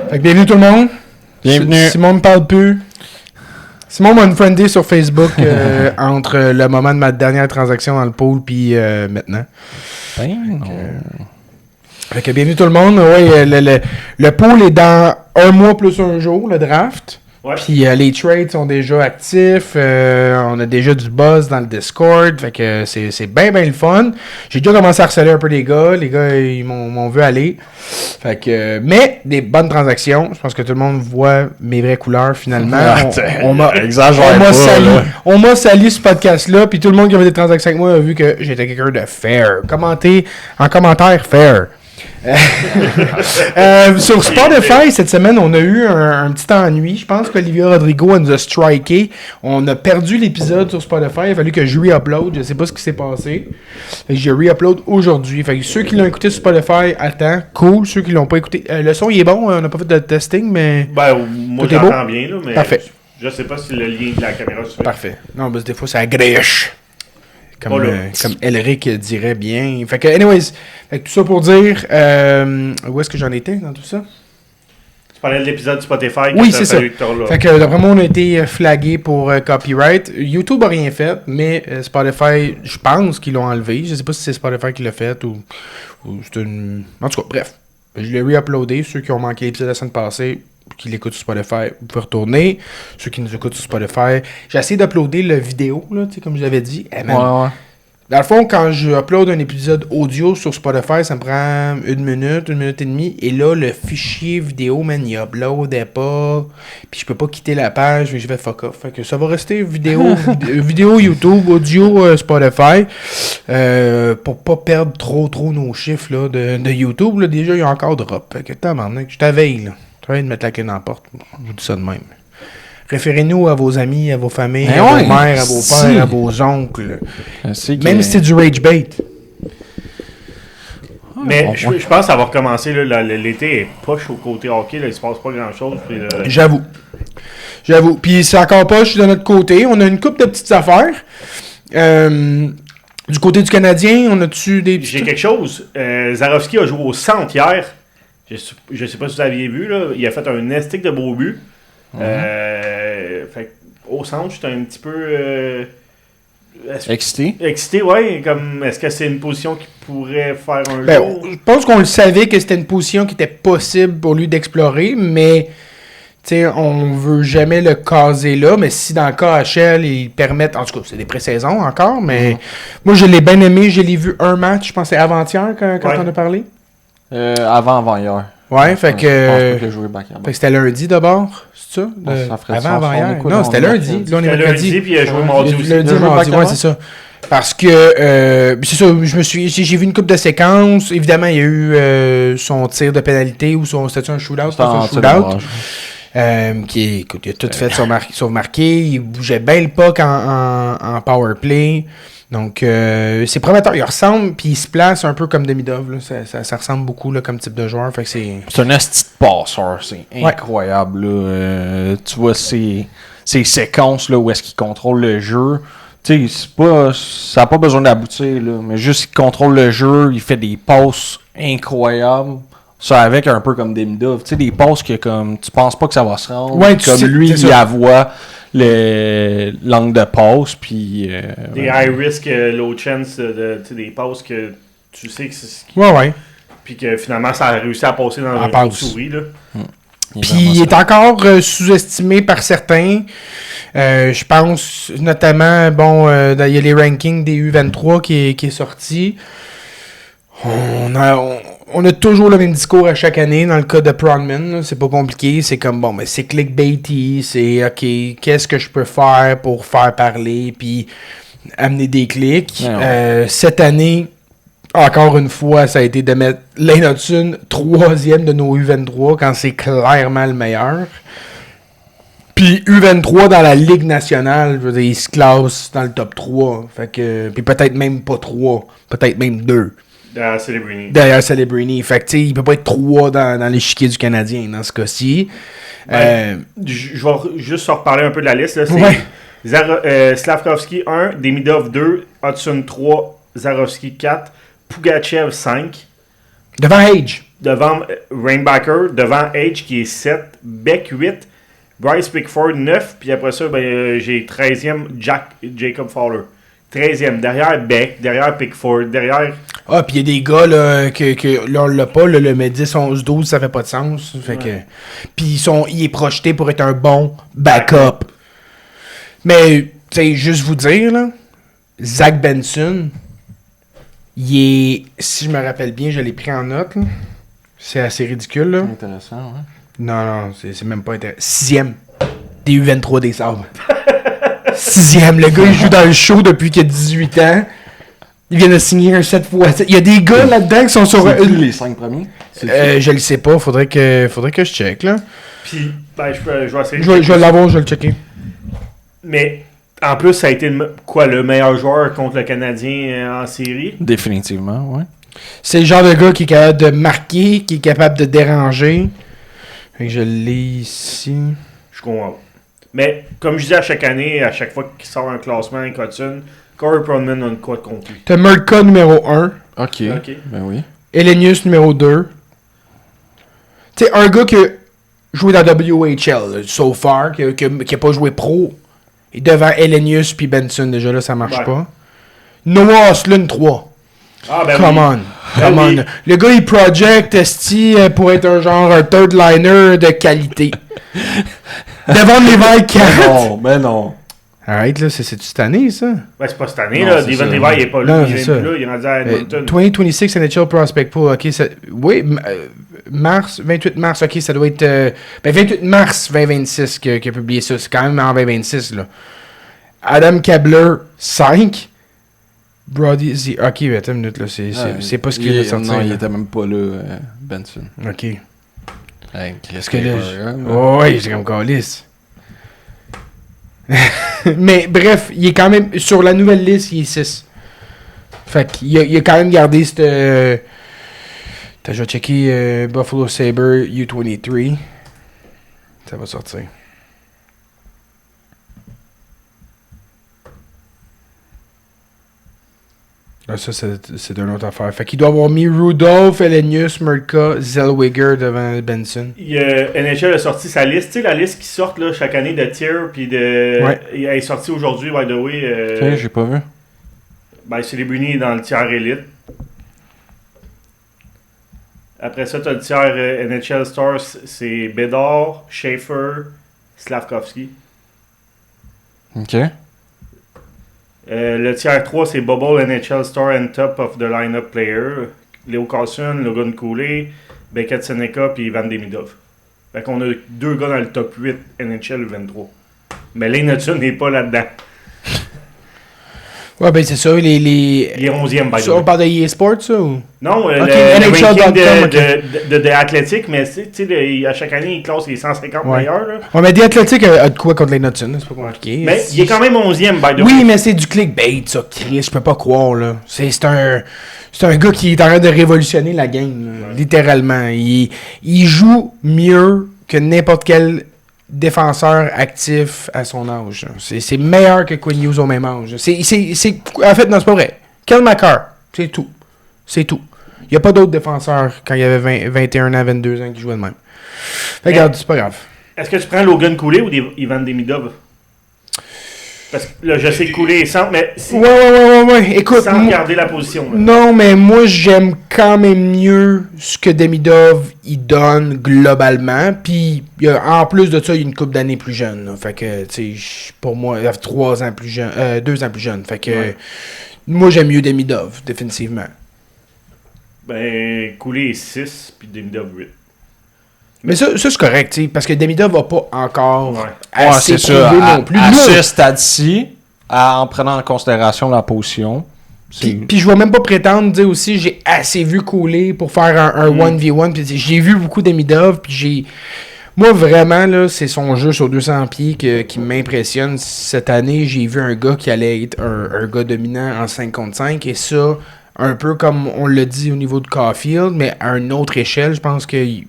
Fait que bienvenue tout le monde. Bienvenue. Simon me parle plus. Simon m'a unfriendé sur Facebook entre le moment de ma dernière transaction dans le pool puis maintenant. Fait que bienvenue tout le monde. Ouais, le pool est dans un mois plus un jour, le draft. Ouais. Puis les trades sont déjà actifs. On a déjà du buzz dans le Discord. Fait que c'est bien le fun. J'ai déjà commencé à harceler un peu les gars. Les gars, ils m'ont vu aller. Fait que, mais des bonnes transactions. Je pense que tout le monde voit mes vraies couleurs finalement. On m'a sali ce podcast-là. Puis tout le monde qui avait des transactions avec moi a vu que j'étais quelqu'un de fair. Commentez en commentaire fair. Sur Spotify, cette semaine, on a eu un petit ennui. Je pense qu'Olivia Rodrigo nous a striké. On a perdu l'épisode sur Spotify. Il a fallu que je re-upload. Je sais pas ce qui s'est passé. J'ai re-upload aujourd'hui. Fait que ceux qui l'ont écouté sur Spotify, attends. Cool. Ceux qui l'ont pas écouté. Le son, il est bon. On n'a pas fait de testing, mais. Ben, moi, j'entends bien, là, mais. Parfait. Je sais pas si le lien de la caméra se fait. Parfait. Non, parce que des fois, ça agrèche. Comme Elric dirait bien. Fait que, anyways, fait que tout ça pour dire, où est-ce que j'en étais dans tout ça? Tu parlais de l'épisode Spotify. Oui, c'est ça. Fait que d'après moi, on a été flagué pour copyright. YouTube a rien fait, mais Spotify, je pense qu'ils l'ont enlevé. Je sais pas si c'est Spotify qui l'a fait ou c'est une... En tout cas, bref. Je l'ai re-uploadé. Ceux qui ont manqué l'épisode la semaine passée, qui l'écoutent sur Spotify, vous pouvez retourner. Ceux qui nous écoutent sur Spotify, j'ai essayé d'uploader la vidéo, là, comme je l'avais dit. Ouais. Dans le fond, quand je upload un épisode audio sur Spotify, ça me prend 1 minute et demie. Et là, le fichier vidéo, man, il uploadait pas. Puis je peux pas quitter la page, mais je vais fuck off. Fait que ça va rester vidéo YouTube, audio Spotify. Pour pas perdre trop nos chiffres là, de YouTube. Là, déjà, il y a encore drop. Fait que maintenant, je t'avais là. Travaillez de mettre la clé dans la porte. Je vous dis ça de même. Référez-nous à vos amis, à vos familles, à vos mères, à vos pères, à vos oncles. Même si c'est du rage bait. Mais je pense que ça va recommencer. Là, l'été est poche au côté hockey. Là, il se passe pas grand-chose. Puis, J'avoue. Puis c'est encore poche de notre côté. On a une couple de petites affaires. Du côté du Canadien, on a-tu des... J'ai quelque chose. Zarovski a joué au centre hier. Je sais pas si vous aviez vu, là, il a fait un estique de beau but. Fait au centre, j'étais un petit peu excité. Excité, ouais. Comme, est-ce que c'est une position qui pourrait faire un jour? Je pense qu'on le savait que c'était une position qui était possible pour lui d'explorer, mais on veut jamais le caser là. Mais si dans le KHL, ils permettent... En tout cas, c'est des pré-saisons encore, mais moi, je l'ai bien aimé. Je l'ai vu un match, je pense que c'est avant-hier quand on a parlé. Avant-hier. Ouais, fait que. Fait que c'était lundi d'abord, c'est ça? Avant-hier. Non, c'était lundi. Là, on est mercredi. Lundi, puis il a joué mardi aussi. Lundi, mardi, ouais, c'est ça. Parce que, c'est ça, j'ai vu une couple de séquences. Évidemment, il y a eu son tir de pénalité ou c'était un shootout? C'était un shootout. Écoute, il a tout fait sauf marqué. Il bougeait bien le puck en power play. Donc, c'est prometteur. Il ressemble, puis il se place un peu comme Demidov. Là. Ça ressemble beaucoup là, comme type de joueur. Fait que c'est un esti de passeur. C'est incroyable. Là. Tu vois ces séquences là, où est-ce qu'il contrôle le jeu. Tu sais, ça n'a pas besoin d'aboutir. Là, mais juste qu'il contrôle le jeu, il fait des passes incroyables. Ça avec un peu comme Demidov. Tu sais, des passes que comme tu penses pas que ça va se rendre. Ouais, comme lui, il avoue l'angle de passe, puis... des high risk, low chance, des passes que tu sais que c'est ce qui... Ouais. Puis que finalement, ça a réussi à passer dans la souris, là. Puis il est encore sous-estimé par certains. Je pense notamment, il y a les rankings des U23 qui est sorti. On a toujours le même discours à chaque année dans le cas de Prongman. Là, c'est pas compliqué. C'est comme, c'est clickbaity. C'est, OK, qu'est-ce que je peux faire pour faire parler puis amener des clics. Cette année, encore une fois, ça a été de mettre Lane Hutson 3e de nos U23 quand c'est clairement le meilleur. Puis U23 dans la Ligue nationale, je veux dire, il se classe dans le top 3. Fait que, puis peut-être même pas 3, peut-être même 2. Derrière Celebrini. Fait que, tu sais, il peut pas être 3 dans l'échiquier du Canadien dans ce cas-ci. Je vais juste reparler un peu de la liste. Là. Slavkovski 1, Demidov 2, Hudson 3, Zarovski 4, Pugachev 5. Devant Age. devant Rainbacker, devant Edge qui est 7, Beck 8, Bryce Pickford 9, puis après ça, j'ai 13e Jacob Fowler. 13e, derrière Beck, derrière Pickford, derrière... Ah, puis il y a des gars là, que là, on l'a pas, là, le 10, 11, 12, ça fait pas de sens. Fait que... Puis il est projeté pour être un bon backup. Mais, tu sais, juste vous dire, là, Zach Benson, il est, si je me rappelle bien, je l'ai pris en note, là. C'est assez ridicule, là. C'est intéressant, ouais. Non, c'est même pas intéressant. 6e des U23 des Sabres. 6e, le gars, il joue dans le show depuis qu'il a 18 ans. Il vient de signer un 7x7. Il y a des gars là-dedans qui sont sur... C'est les 5 premiers? Je le sais pas, faudrait que je check, là. Puis, je vais essayer Je vais l'avoir, je vais le checker. Mais, en plus, ça a été le meilleur joueur contre le Canadien en série? Définitivement, ouais. C'est le genre de gars qui est capable de marquer, qui est capable de déranger. Fait que je l'ai ici. Je comprends. Mais, comme je dis à chaque année, à chaque fois qu'il sort un classement, un Cotton, Corey Pronman a une quoi de contre lui. T'as Murka numéro 1. OK. Ben oui. Elenius numéro 2. Tu sais, un gars qui a joué dans WHL, so far, qui a pas joué pro, et devant Elenius puis Benson, déjà là, ça marche pas. Noah Ostlund 3. Ah, ben Come on. Come on. Le gars, il project Esti pour être un third liner de qualité. Devant Levi 4. Non, ben non. Arrête, là, c'est cette année, ça? Ben, c'est pas cette année, là. Devon Levi, il est pas là. Non, Il c'est est ça. plus là. Il est rendu à Edmonton. 2026 NHL Prospect Pool. OK, oui, mars, 28 mars. OK, ça doit être... 28 mars 2026 qu'il a publié ça. C'est quand même en 2026, là. Adam Kabler, 5. Brody Z. OK, attends une minute, là. C'est pas ce qu'il a sorti. Non, il était même pas là, Benson. OK. Hey, Parce que là... Ouais, j'ai comme calice. Mais bref, il est quand même... Sur la nouvelle liste, il est 6. Fait qu'il a quand même gardé cette... T'as déjà checké Buffalo Sabre U23. Ça va sortir. Là, ça, c'est une autre affaire. Fait qu'il doit avoir mis Rudolph, Elenius, Murka, Zellweger devant Benson. NHL a sorti sa liste. Tu sais, la liste qui sort là, chaque année de tiers, puis de... Ouais. Elle est sortie aujourd'hui, by the way. Ok, j'ai pas vu. Ben, c'est les Bruni dans le tiers élite. Après ça, tu as le tiers NHL Stars, c'est Bédard, Schaefer, Slavkovski. OK. Le tiers 3, c'est Bubble, NHL Star and Top of the Lineup Player. Léo Carlson, Logan Cooley, Beckett Seneca, puis Ivan Demidov. Fait qu'on a 2 gars dans le top 8 NHL 23. Mais Lane Hudson n'est pas là-dedans. Ouais, ben c'est ça, Il est 11e, by the way. On parle de EA Sports, ça, ou? Non, Okay, le ranking NHL.com, de Athletic, mais tu sais, à chaque année, il classe les 150 meilleurs. Là. Ouais, mais The Athletic a de quoi contre les Hudson, c'est pas compliqué. Mais il est quand même 11e, by the way. Oui, mais c'est du clickbait, ça, Chris, je peux pas croire, là. C'est un gars qui est en train de révolutionner la game, là, littéralement. Il joue mieux que n'importe quel défenseur actif à son âge. C'est meilleur que Quinn Hughes au même âge. En fait, non, c'est pas vrai. Kel McCarr, c'est tout. C'est tout. Il n'y a pas d'autres défenseurs quand il y avait 21 ans, 22 ans qui jouaient de même. Fait que, regarde, c'est pas grave. Est-ce que tu prends Logan Cooley ou Ivan Demidov? Parce que là, je sais que Cooley est centre, mais Ouais. Écoute, sans regarder la position. Là. Non, mais moi, j'aime quand même mieux ce que Demidov il donne globalement. Puis, en plus de ça, il y a une couple d'années plus jeune. Là. Fait que, tu sais, pour moi, il a 3 ans plus jeune, 2 ans plus jeune. Fait que, moi, j'aime mieux Demidov, définitivement. Ben, Cooley est 6, puis Demidov 8. Mais ça c'est correct, tu sais, parce que Demidov va pas encore assez c'est prouvé ça. non plus. À Nous, ce stade-ci, en prenant en considération la position. Puis je vais même pas prétendre dire aussi j'ai assez vu couler pour faire un 1v1. Puis j'ai vu beaucoup Demidov, puis j'ai... Moi, vraiment, là, c'est son jeu sur 200 pieds qui m'impressionne. Cette année, j'ai vu un gars qui allait être un gars dominant en 5 contre 5, et ça, un peu comme on l'a dit au niveau de Caulfield, mais à une autre échelle, je pense qu'il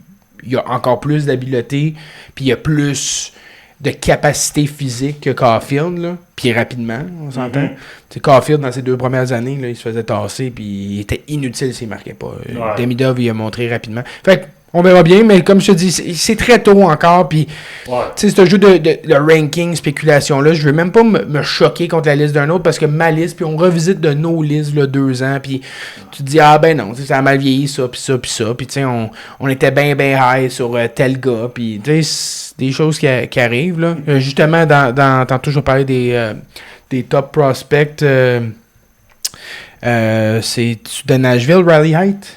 y a encore plus d'habileté, puis il y a plus de capacité physique que Caulfield, là, puis rapidement, on s'entend. Mm-hmm. Caulfield, dans ses 2 premières années, là, il se faisait tasser, puis il était inutile s'il ne marquait pas. Demidov, il a montré rapidement. Fait que, on verra bien, mais comme je te dis, c'est très tôt encore, puis c'est un jeu de ranking, spéculation-là, je veux même pas me choquer contre la liste d'un autre, parce que ma liste, puis on revisite de nos listes, là, 2 ans, puis tu te dis, ah ben non, ça a mal vieilli, ça, puis ça, puis ça, puis tu sais, on était bien high sur tel gars, puis tu sais, c'est des choses qui arrivent, là. Justement, tantôt, je vais parler des top prospects, c'est de Nashville, Riley Height?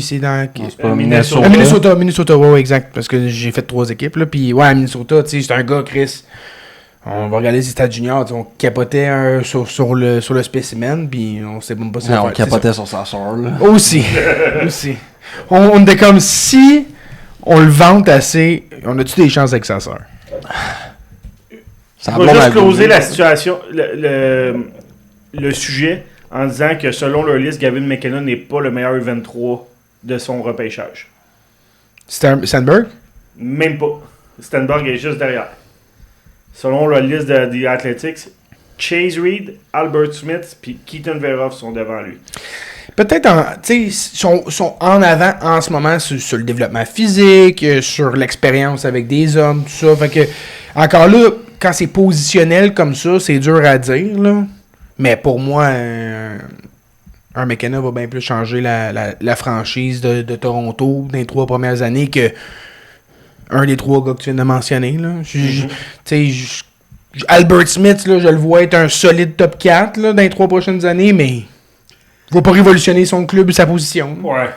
C'est dans Minnesota. Minnesota, ouais, exact. Parce que j'ai fait 3 équipes, là. Puis, ouais, à Minnesota, tu sais, c'est un gars, Chris. On va regarder ses stats juniors. On capotait sur le spécimen, puis on sait même pas si on capotait sur sa soeur, là. Aussi. On était comme si on le vante assez. On a-tu des chances avec sa soeur? On va juste closer la situation, le sujet. En disant que selon leur liste, Gavin McKenna n'est pas le meilleur 23 de son repêchage. Stenberg? Même pas. Stenberg est juste derrière. Selon leur liste de The Athletics, Chase Reed, Albert Smith et Keaton Veroff sont devant lui. Peut-être, sont en avant en ce moment sur le développement physique, sur l'expérience avec des hommes, tout ça. Fait que, encore là, quand c'est positionnel comme ça, c'est dur à dire, là. Mais pour moi, un McKenna va bien plus changer la franchise de Toronto dans les 3 premières années que un des 3 gars que tu viens de mentionner. Là. Albert Smith, là, je le vois être un solide top 4 là, dans les 3 prochaines années, mais il va pas révolutionner son club et sa position. Ouais.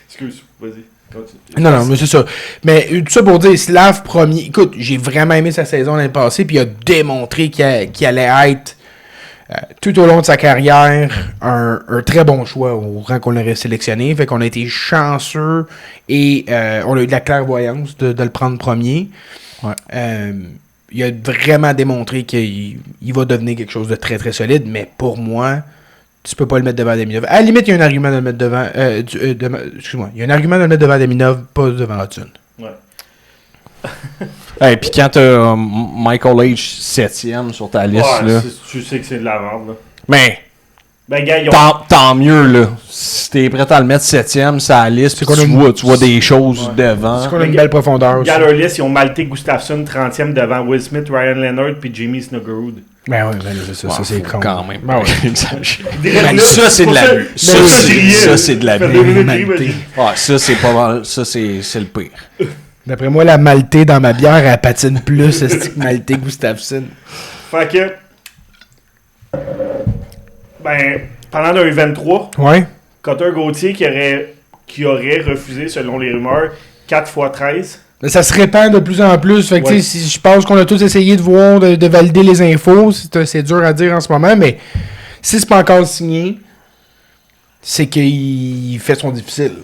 Excuse, vas-y. Non, mais c'est ça. Mais tout ça pour dire, Slav premier. Écoute, j'ai vraiment aimé sa saison l'année passée, puis il a démontré qu'il allait être tout au long de sa carrière un très bon choix au rang qu'on l'aurait sélectionné. Fait qu'on a été chanceux et on a eu de la clairvoyance de le prendre premier. Ouais. Il a vraiment démontré qu'il va devenir quelque chose de très très solide, mais pour moi, tu peux pas le mettre devant Demidov. À la limite, il y a un argument de le mettre devant. Excuse-moi. Il y a un argument de le mettre devant Demidov, pas devant Hudson. Ouais. Et puis quand t'as Michael H 7e sur ta liste, là. Tu sais que c'est de la merde, là. Mais. Ben, gars, tant mieux, là. Si t'es prêt à le mettre 7e sur la liste, tu vois des choses devant. C'est qu'on a une belle profondeur aussi. Dans leur liste, ils ont Malte Gustafsson 30e devant Will Smith, Ryan Leonard puis Jimmy Snuggerud. Ben oui, ça c'est con. Quand même. Ben oui. Ça, c'est de l'abus. Ça, c'est de l'abus. Ça, c'est pas mal. Ça, c'est le pire. D'après moi, la Maltais dans ma bière, elle patine plus, c'est Malte Gustafsson. Fait que. Ben, pendant le 23, Cutter Gauthier qui aurait refusé, selon les rumeurs, 4 x 13. Mais ça se répand de plus en plus. Fait que, si je pense qu'on a tous essayé de voir, de valider les infos. C'est dur à dire en ce moment, mais si c'est pas encore signé, c'est qu'il fait son difficile.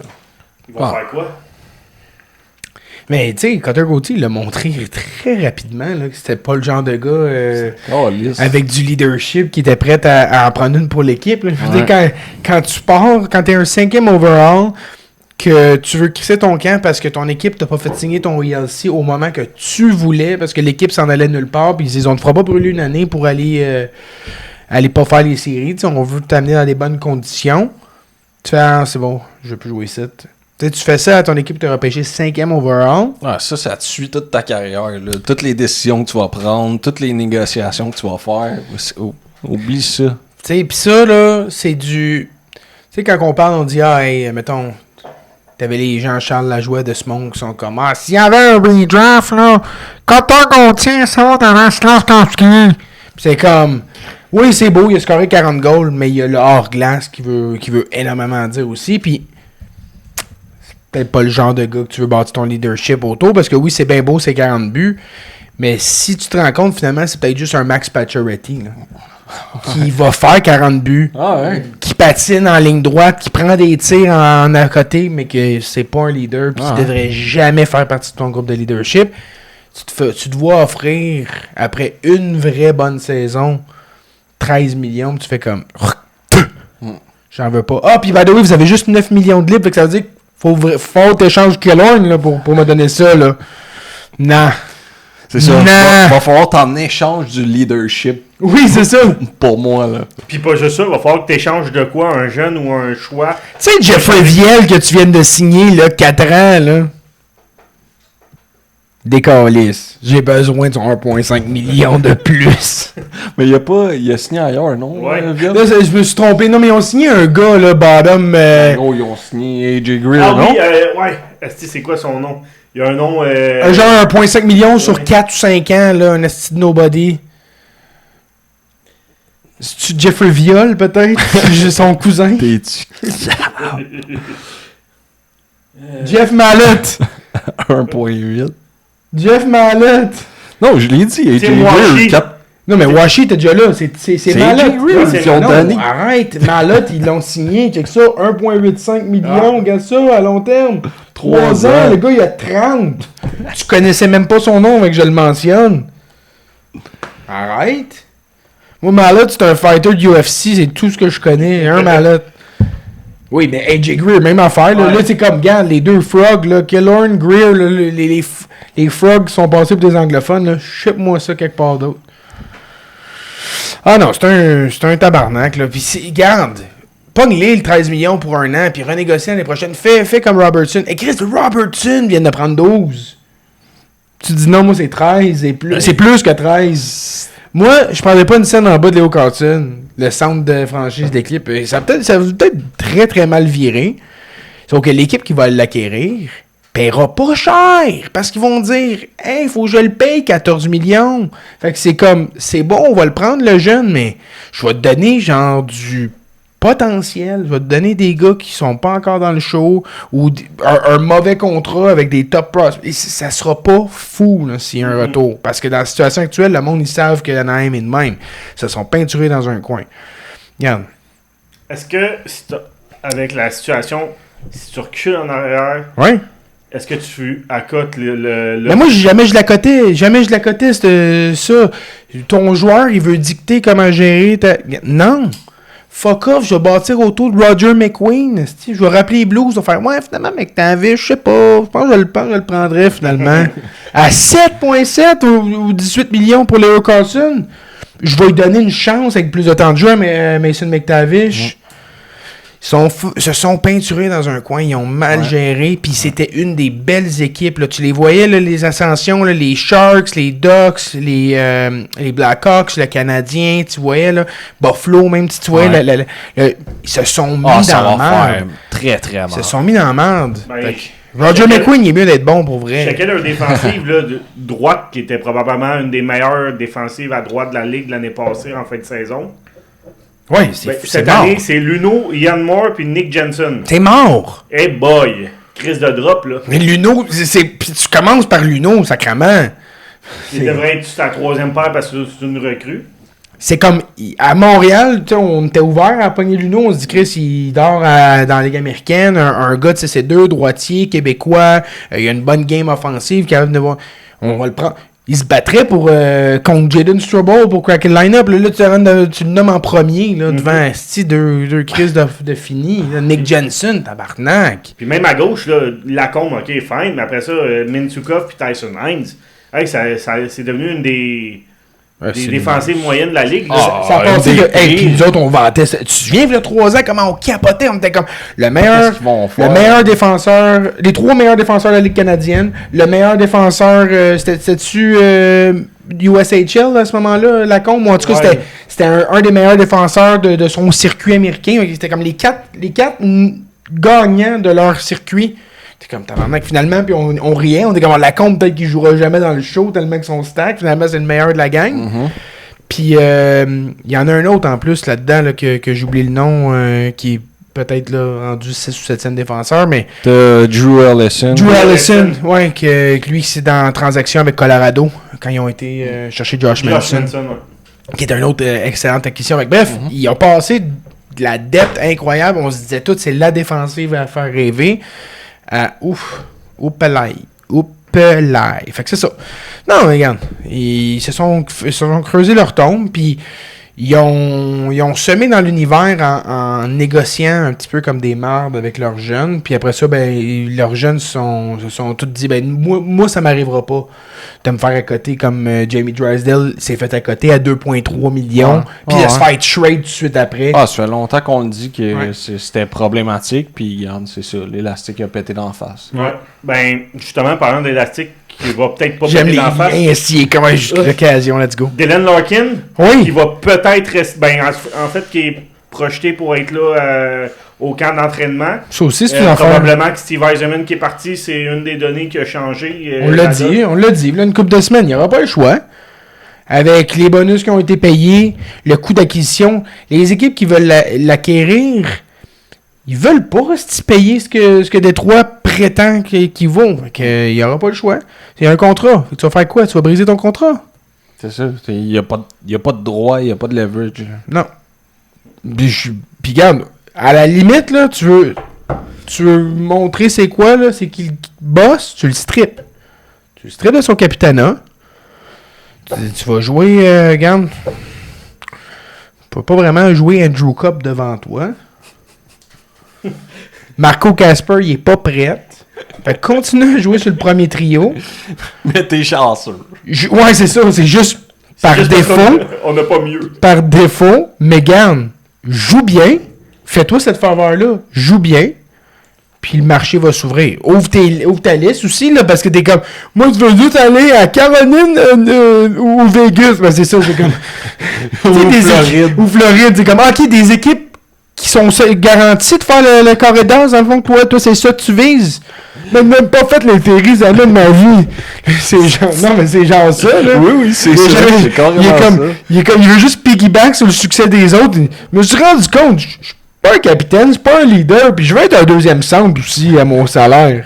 Il va faire quoi? Mais tu sais, Cutter Gauthier l'a montré très rapidement là, que c'était pas le genre de gars avec du leadership qui était prêt à en prendre une pour l'équipe. Je veux dire, quand tu pars, quand t'es un 5e overall, que tu veux crisser ton camp parce que ton équipe t'a pas fait signer ton ELC au moment que tu voulais, parce que l'équipe s'en allait nulle part, puis ils disent on te fera pas brûler une année pour aller pas faire les séries. T'sais, on veut t'amener dans des bonnes conditions. Tu fais c'est bon, je veux plus jouer ici. Tu fais ça à ton équipe, tu as repêché 5e overall. Ouais, ça te suit toute ta carrière. Là. Toutes les décisions que tu vas prendre, toutes les négociations que tu vas faire. Oublie ça. Puis ça, là, c'est du. Tu sais, quand on parle, on dit, hey, mettons, t'avais les Jean-Charles Lajoie de ce monde qui sont comme, s'il y avait un redraft, là, quand on tient ça, t'avais Slav Kampski. Puis c'est comme, oui, c'est beau, il a scoré 40 goals, mais il y a le hors-glace qui veut énormément dire aussi. Puis peut-être pas le genre de gars que tu veux bâtir ton leadership autour, parce que oui, c'est bien beau, c'est 40 buts, mais si tu te rends compte, finalement, c'est peut-être juste un Max Pacioretty, là, qui va faire 40 buts, qui patine en ligne droite, qui prend des tirs en à côté, mais que c'est pas un leader, puis qui devrait jamais faire partie de ton groupe de leadership. Tu te vois offrir, après une vraie bonne saison, 13 millions, puis tu fais comme... J'en veux pas. Puis by the way, vous avez juste 9 millions de livres, fait que ça veut dire faut échange Killorn là, pour me donner ça, là. Non. C'est ça. Non. Va falloir t'en échange du leadership. Oui, c'est ça. Pour moi, là. Puis pas juste ça, il va falloir que tu échanges de quoi, un jeune ou un choix. Tu sais, Jeffrey Viel que tu viens de signer, là, 4 ans, là. Décalisse. J'ai besoin de son 1,5 million de plus. Mais il a signé ailleurs, non? Ouais. Vienne? Là, je me suis trompé. Non, mais ils ont signé un gars, là, bottom. Oh, ils ont signé AJ Greer, Ah non? oui, ouais. Esti, c'est quoi son nom? Il y a un nom... genre 1,5 million sur Ouais. 4 ou 5 ans, là, un esti de nobody. C'est-tu Jeffrey Viol, peut-être? J'ai son cousin. T'es-tu Jeff Mallett. 1,8? Jeff Mallett. Non, je l'ai dit, AJ C'est Washi. Greer, 4... Non, mais Washi était déjà là. C'est Mallett. AJ Greer, c'est- ils ont Non, donné. arrête. Mallett, ils l'ont signé. Check ça. 1,85 million. Regarde ça, à long terme. 3 ans. Le gars, il a 30. Tu connaissais même pas son nom, avec que je le mentionne. Arrête. Moi, Mallett, c'est un fighter de UFC. C'est tout ce que je connais. Un Mallett. Oui, mais AJ Greer, même affaire. Là, Ouais. là c'est comme, regarde, les deux frogs, là, Killorn, Greer, là, les frogs sont passés pour des anglophones. Là. Ship-moi ça quelque part d'autre. Ah non, c'est un tabarnak. Là. Puis, regarde, pogne-les le 13 millions pour un an, puis renégocie l'année prochaine. Fais comme Robertson. Et Chris, Robertson vient de prendre 12. Tu dis non, moi c'est 13. C'est plus que 13. Moi, je prendrais pas une scène en bas de Léo Carlton, le centre de franchise de l'équipe. Ça va peut-être très très mal virer. Sauf que l'équipe qui va l'acquérir paiera pas cher. Parce qu'ils vont dire, hey, faut que je le paye 14 millions. Fait que c'est comme, c'est bon, on va le prendre le jeune, mais je vais te donner genre du potentiel. Je vais te donner des gars qui sont pas encore dans le show ou un mauvais contrat avec des top pros. Et ça sera pas fou là, s'il y a un retour. Parce que dans la situation actuelle, le monde, ils savent que Anaheim est de même. Ils se sont peinturés dans un coin. Regarde. Est-ce que, avec la situation, si tu recules en arrière, Ouais. est-ce que tu accotes le... Mais moi, jamais je la cotais. Jamais je la cotais, ça. Ton joueur, il veut dicter comment gérer ta... Non. Fuck off, je vais bâtir autour de Roger McQueen. Je vais rappeler les Blues. Je vais faire, ouais, finalement, McTavish, je sais pas. Je pense que je le prendrais finalement. À 7,7 ou 18 millions pour Leo Carlson, je vais lui donner une chance avec plus de temps de jeu à Mason McTavish. Ils se sont peinturés dans un coin, ils ont mal géré, puis c'était une des belles équipes. Là. Tu les voyais, là, les ascensions, là, les Sharks, les Ducks, les Blackhawks, le Canadien, tu voyais, là, Buffalo, même si tu voyais, ils se sont mis dans la merde. Très, très mal. Ils se sont mis dans la merde. Ben, Fait que Roger McQueen, il est mieux d'être bon pour vrai. Chacun leur défensive là, de droite, qui était probablement une des meilleures défensives à droite de la Ligue l'année passée en fin de saison. Oui, Ben, c'est cette mort. année, c'est Luno, Ian Moore puis Nick Jensen. C'est mort. Hey boy! Crise de drop, là. Mais Luno, puis tu commences par Luno, sacrément. Il devrait être sa troisième paire parce que c'est une recrue. C'est comme, à Montréal, tu sais, on était ouvert à pogner Luno, on se dit, Chris, il dort dans la Ligue américaine, un gars de CC2, droitier, québécois, il y a une bonne game offensive, capable de voir, on va le prendre. Il se battrait pour contre Jaden Struble pour cracker le line-up. Là, tu le nommes en premier, là, devant deux crises de fini. Là. Nick Jensen, tabarnak. Puis même à gauche, là, Lacombe, ok, fine, mais après ça, Mintukov puis Tyson Hines, hey, c'est devenu une des défensives moyennes de la Ligue. là. Ça a passé une des que, hey, pires. puis nous autres, on vantait ça. Tu te souviens, il y a 3 ans, comment on capotait? On était comme le meilleur, Qu'est-ce qu'ils vont faire? le meilleur défenseur, les 3 meilleurs défenseurs de la Ligue canadienne, le meilleur défenseur, c'était-tu USHL à ce moment-là, Lacombe? Ou en tout cas, Ouais. c'était un des meilleurs défenseurs de son circuit américain. C'était comme les quatre gagnants de leur circuit. C'était comme tabarnak finalement, puis on riait. On était comme Lacombe, peut-être qu'il jouera jamais dans le show tellement que son stack. Finalement, c'est le meilleur de la gang. Puis, il y en a un autre en plus là-dedans là, que j'oublie le nom, qui est peut-être là, rendu 6 ou 7e défenseur, mais... T'as Drew Ellison. Drew Ellison, Ellison. ouais, que lui, c'est dans la transaction avec Colorado, quand ils ont été chercher Josh Manson, ouais. qui est une autre excellente acquisition. Bref, ils ont passé de la dette incroyable. On se disait tout, c'est la défensive à faire rêver. Oupelaï. Fait que c'est ça. Non, mais regarde, ils se sont creusé leur tombe, puis ils ont semé dans l'univers en négociant un petit peu comme des mardes avec leurs jeunes. Puis après ça, ben leurs jeunes se sont tous dit, ben moi ça m'arrivera pas de me faire accoter comme Jamie Drysdale s'est fait accoter à 2,3 millions. Puis de se faire trade tout de suite après. Ah, ça fait longtemps qu'on le dit que c'était problématique. Puis regarde, c'est ça, l'élastique a pété d'en face. Ouais. Ben, justement, parlant d'élastique, qui va peut-être pas péter d'en face. J'aime les comment l'occasion, let's go. Dylan Larkin, oui. qui va peut-être rester. Ben, en fait, qui est projeté pour être là au camp d'entraînement. Ça aussi, c'est une affaire. Probablement que Steve Eisenman qui est parti, c'est une des données qui a changé. On l'a dit. Là, une couple de semaines, il n'y aura pas le choix. Avec les bonus qui ont été payés, le coût d'acquisition, les équipes qui veulent l'acquérir, ils veulent pas payer ce que Détroit prétend qu'ils vont. Il n'y aura pas le choix. C'est un contrat. Tu vas faire quoi? Tu vas briser ton contrat? C'est ça. Il n'y a pas de droit, il n'y a pas de leverage. Non. Puis regarde, à la limite, là, tu veux montrer c'est quoi, là, c'est qu'il bosse, tu le strippes. Tu le strippes de son capitanat. Tu vas jouer, regarde. Tu peux pas vraiment jouer Andrew Cup devant toi. Marco Casper, il est pas prêt. Fait que continue à jouer sur le premier trio. Mais t'es chanceux. Ouais, c'est ça. C'est juste par défaut. On n'a pas mieux. Par défaut. Mais garde, joue bien. Fais-toi cette faveur-là. Joue bien. Puis le marché va s'ouvrir. Ouvre ta liste aussi, là, parce que t'es comme... Moi, je veux juste aller à Caroline ou Vegas. Ben, c'est ça, c'est comme... ou Floride. C'est comme, OK, des équipes qui sont garanties de faire le corridor, dans le fond, toi, c'est ça que tu vises. Même pas fait l'intérêt jamais de ma vie. C'est genre... Non, mais c'est genre ça, là. Oui, c'est ça. C'est carrément il veut juste piggyback sur le succès des autres. Je me suis rendu compte... Je suis pas un capitaine, c'est pas un leader, puis je veux être un deuxième centre aussi à mon salaire.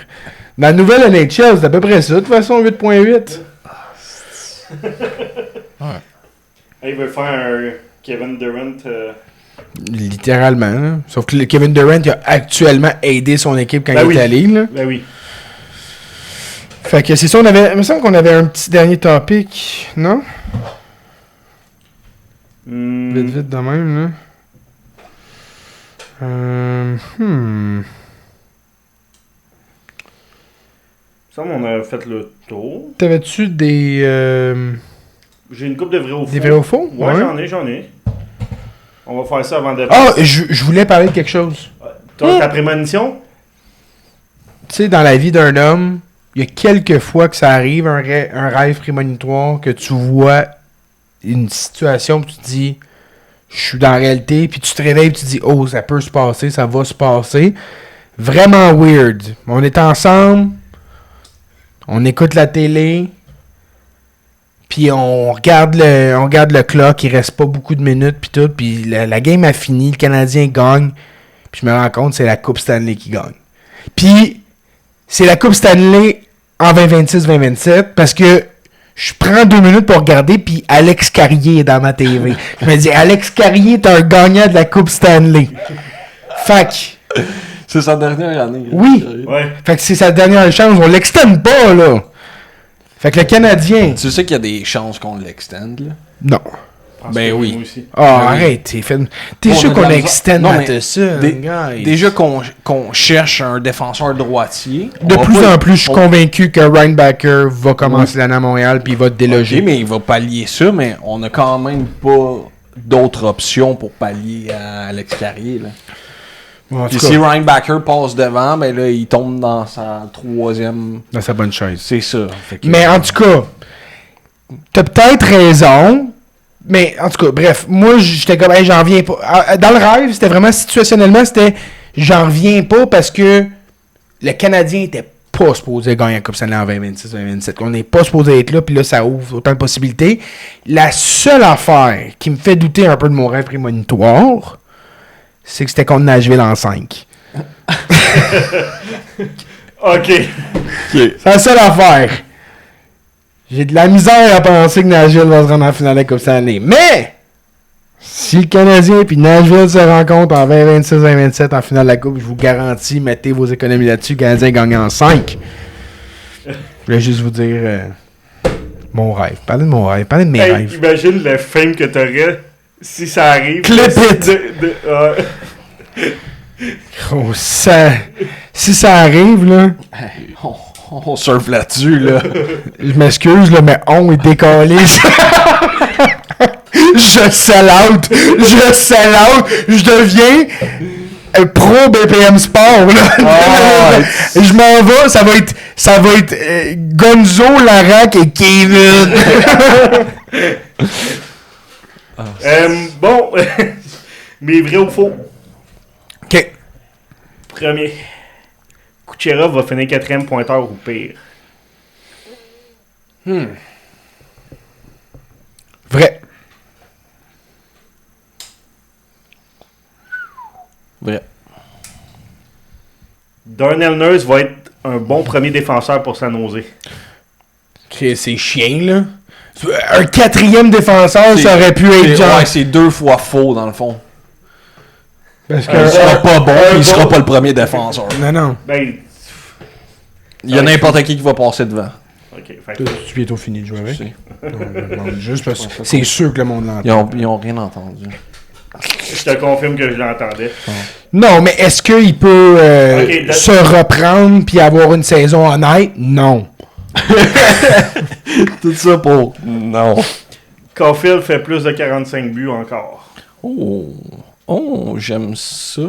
Dans la nouvelle NHL, c'est à peu près ça, de toute façon, 8.8. Il veut faire un Kevin Durant. Littéralement. Là. Sauf que Kevin Durant il a actuellement aidé son équipe quand il est allé. Là. Ben oui. Fait que c'est ça, il me semble qu'on avait un petit dernier topic, non? Vite de même, là. Ça, on a fait le tour. T'avais-tu des... J'ai une coupe de vrais ou faux. Des vrais ou faux? Ouais, j'en ai. On va faire ça avant de... Ah, je voulais parler de quelque chose. Ta prémonition? Tu sais, dans la vie d'un homme, il y a quelques fois que ça arrive, un rêve prémonitoire, que tu vois une situation, puis tu te dis... Je suis dans la réalité, puis tu te réveilles et tu te dis « Oh, ça peut se passer, ça va se passer. » Vraiment weird. On est ensemble, on écoute la télé, puis on regarde le clock, il reste pas beaucoup de minutes, puis tout, puis la game a fini, le Canadien gagne, puis je me rends compte c'est la Coupe Stanley qui gagne. Puis c'est la Coupe Stanley en 2026-2027, parce que je prends 2 minutes pour regarder, puis Alex Carrier est dans ma TV. Je me dis, Alex Carrier est un gagnant de la Coupe Stanley. Fait que... C'est sa dernière année. Oui. Ouais. Fait que c'est sa dernière chance. On l'extende pas, là. Fait que le Canadien... Tu sais qu'il y a des chances qu'on l'extende, là? Non. Ben oui. Arrête, t'es sûr qu'on extend ça, déjà qu'on cherche un défenseur droitier. De plus en plus, je suis convaincu que Reinbacker va commencer l'année à Montréal puis il va te déloger. Okay, mais il va pallier ça, mais on a quand même pas d'autres options pour pallier à Alex Carrier, là. Puis si Reinbacker passe devant, ben là, il tombe dans sa troisième... Dans sa bonne chaise. C'est ça. Mais en tout cas, t'as peut-être raison... Mais, en tout cas, bref, moi, j'étais comme, hey, j'en reviens pas. Dans le rêve, c'était vraiment situationnellement, c'était, j'en reviens pas parce que le Canadien était pas supposé gagner la Coupe Stanley en 2026-2027. On n'est pas supposé être là, puis là, ça ouvre autant de possibilités. La seule affaire qui me fait douter un peu de mon rêve prémonitoire, c'est que c'était contre Nashville en 5. OK. C'est la seule affaire. J'ai de la misère à penser que Nashville va se rendre en finale de la Coupe Stanley. Mais, si le Canadien et Nashville se rencontrent en 2026-2027 en finale de la Coupe, je vous garantis, mettez vos économies là-dessus, le Canadien gagne en 5. Je voulais juste vous dire mon rêve. Parlez de mon rêve. Parlez de mes rêves. Imagine le fame que t'aurais Si ça arrive... Clip it! Oh, si ça arrive, là... On surfe là-dessus, là. Je m'excuse, là, mais on est décalé. Je sell out. Je deviens pro BPM Sport, là. Je m'en vais, ça va être Gonzo, Larac et Kevin. Bon, mais vrai ou faux? OK. Premier. Kucherov va finir 4e pointeur ou pire. Vrai. Vrai. Darnell Nurse va être un bon premier défenseur pour San Jose. C'est chien, là. Un 4e défenseur, ça aurait pu être genre... Ouais, c'est 2 fois faux, dans le fond. Parce que... Il sera pas bon, il sera pas le premier défenseur. Non. Ben... Il y a n'importe qui va passer devant. Ok, fait que... Tu bientôt fini de jouer avec? Je sais. Non, juste parce que c'est sûr que le monde l'entend. Ils ont rien entendu. Je te confirme que je l'entendais. Non, mais est-ce qu'il peut Ok, se reprendre puis avoir une saison honnête? Non. Tout ça pour... Non. Caulfield fait plus de 45 buts encore. Oh, j'aime ça.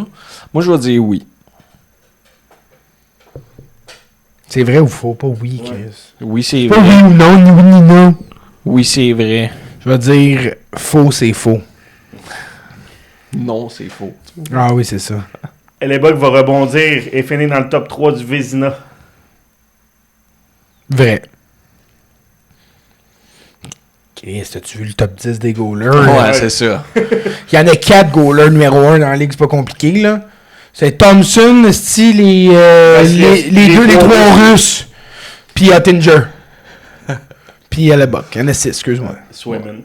Moi, je vais dire oui. C'est vrai ou faux? Pas oui, Chris. Oui, c'est Pas vrai. oui ou non, ni oui ni non. Oui, c'est vrai. Je vais dire faux, c'est faux. Non, c'est faux. Ah oui, c'est ça. Hellebuck va rebondir et finir dans le top 3 du Vézina. Vrai. Chris, as-tu vu le top 10 des goalers? Ouais, c'est ça. Il y en a 4 goalers numéro 1 dans la ligue, c'est pas compliqué, là. C'est Thompson, style les trois Russes. Puis Ottinger. Puis Hellebuck. Il y en a 6, excuse-moi. Swayman.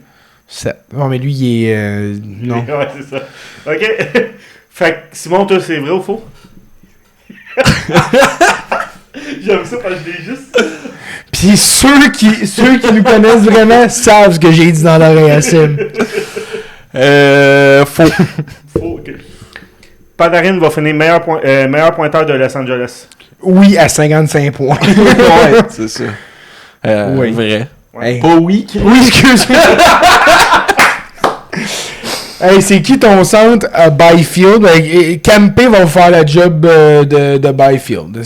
7. Non, mais lui, il est... non. Ouais, c'est ça. Ok. Fait que, Simon, toi, c'est vrai ou faux? J'aime ça parce que je l'ai juste... Puis ceux qui nous connaissent vraiment savent ce que j'ai dit dans l'oreille à Sim. Faux. Faux, ok. Panarin va finir meilleur pointeur de Los Angeles. Oui, à 55 points. Ouais, c'est ça. Oui. Vrai. Hey. Pas oui. Oui, excuse-moi. Hey, c'est qui ton centre à Byfield? Campé va faire la job de Byfield.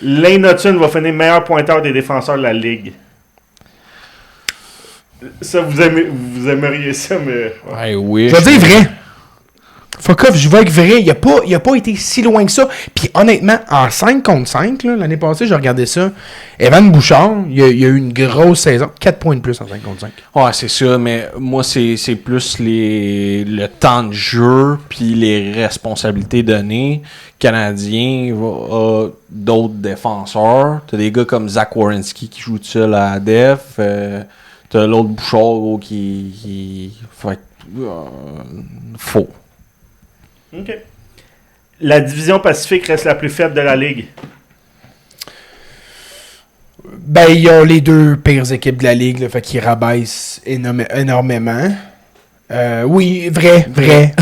Lane Hudson va finir meilleur pointeur des défenseurs de la Ligue. Ça, vous aimeriez ça, mais... Ouais. Ouais, oui. Je vais dire vrai. Fuck off, je vais avec vrai. Il a pas été si loin que ça. Puis honnêtement, en 5 contre 5, là, l'année passée, j'ai regardé ça. Evan Bouchard, il a eu une grosse saison. 4 points de plus en 5 contre 5. Ouais, c'est ça, mais moi, c'est plus le temps de jeu puis les responsabilités données. Canadien a d'autres défenseurs. T'as des gars comme Zach Werenski qui joue tout seul à Def. T'as l'autre Bouchard qui... Fait faux. OK. La division Pacifique reste la plus faible de la Ligue. Ben, ils ont les 2 pires équipes de la Ligue, là, fait qu'ils rabaissent énormément. Oui, vrai. Vrai.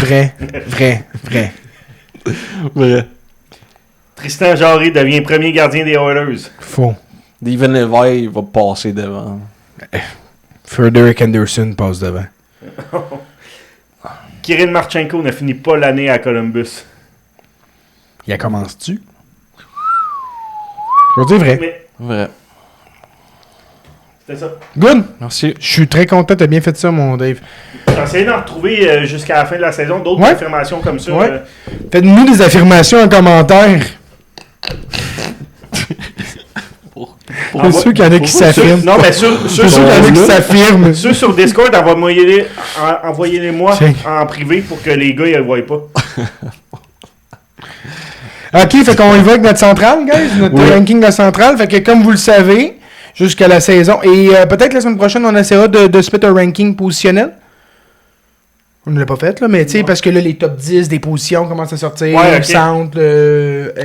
Tristan Jarry devient premier gardien des Oilers. Faux. Steven Levi va passer devant. Frederick Anderson passe devant. Kirill Marchenko ne finit pas l'année à Columbus. Il commence-tu? Je vais dire vrai. Mais Vrai. c'était ça. Good! Merci. Je suis très content, t'as bien fait ça, mon Dave. J'ai essayé d'en retrouver jusqu'à la fin de la saison d'autres Ouais. affirmations comme ça. Ouais. Faites-nous des affirmations en commentaire. Pour ceux qu'il y en a qui s'affirment. Non, mais ceux Ceux qu'il y en a qui s'affirment. Ceux sur Discord, envoyez-les-moi Tiens. en privé pour que les gars ils le voient pas. Ok, fait qu'on y va avec notre centrale, guys. Notre ranking de centrale. Fait que comme vous le savez, jusqu'à la saison. Et peut-être la semaine prochaine, on essaiera de se mettre un ranking positionnel. On ne l'a pas fait, là, mais tu sais, parce que là, les top 10 des positions commencent à sortir. Ouais, Le ok. centre,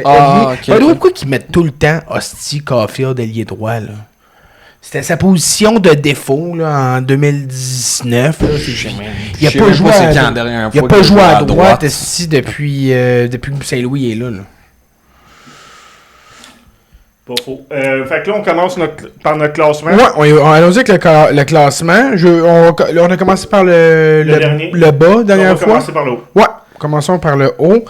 Ah, ok. pourquoi ils mettent tout le temps Hostie, Caulfield, ailier droit, là? C'était sa position de défaut là, en 2019. Là, il n'a pas joué à droite ici depuis que Saint-Louis est là. Pas faux. Fait que là, on commence par notre classement. Ouais, allons-y avec le classement. On a commencé par le bas dernière fois. On va commencer par le haut. Ouais, commençons par le haut.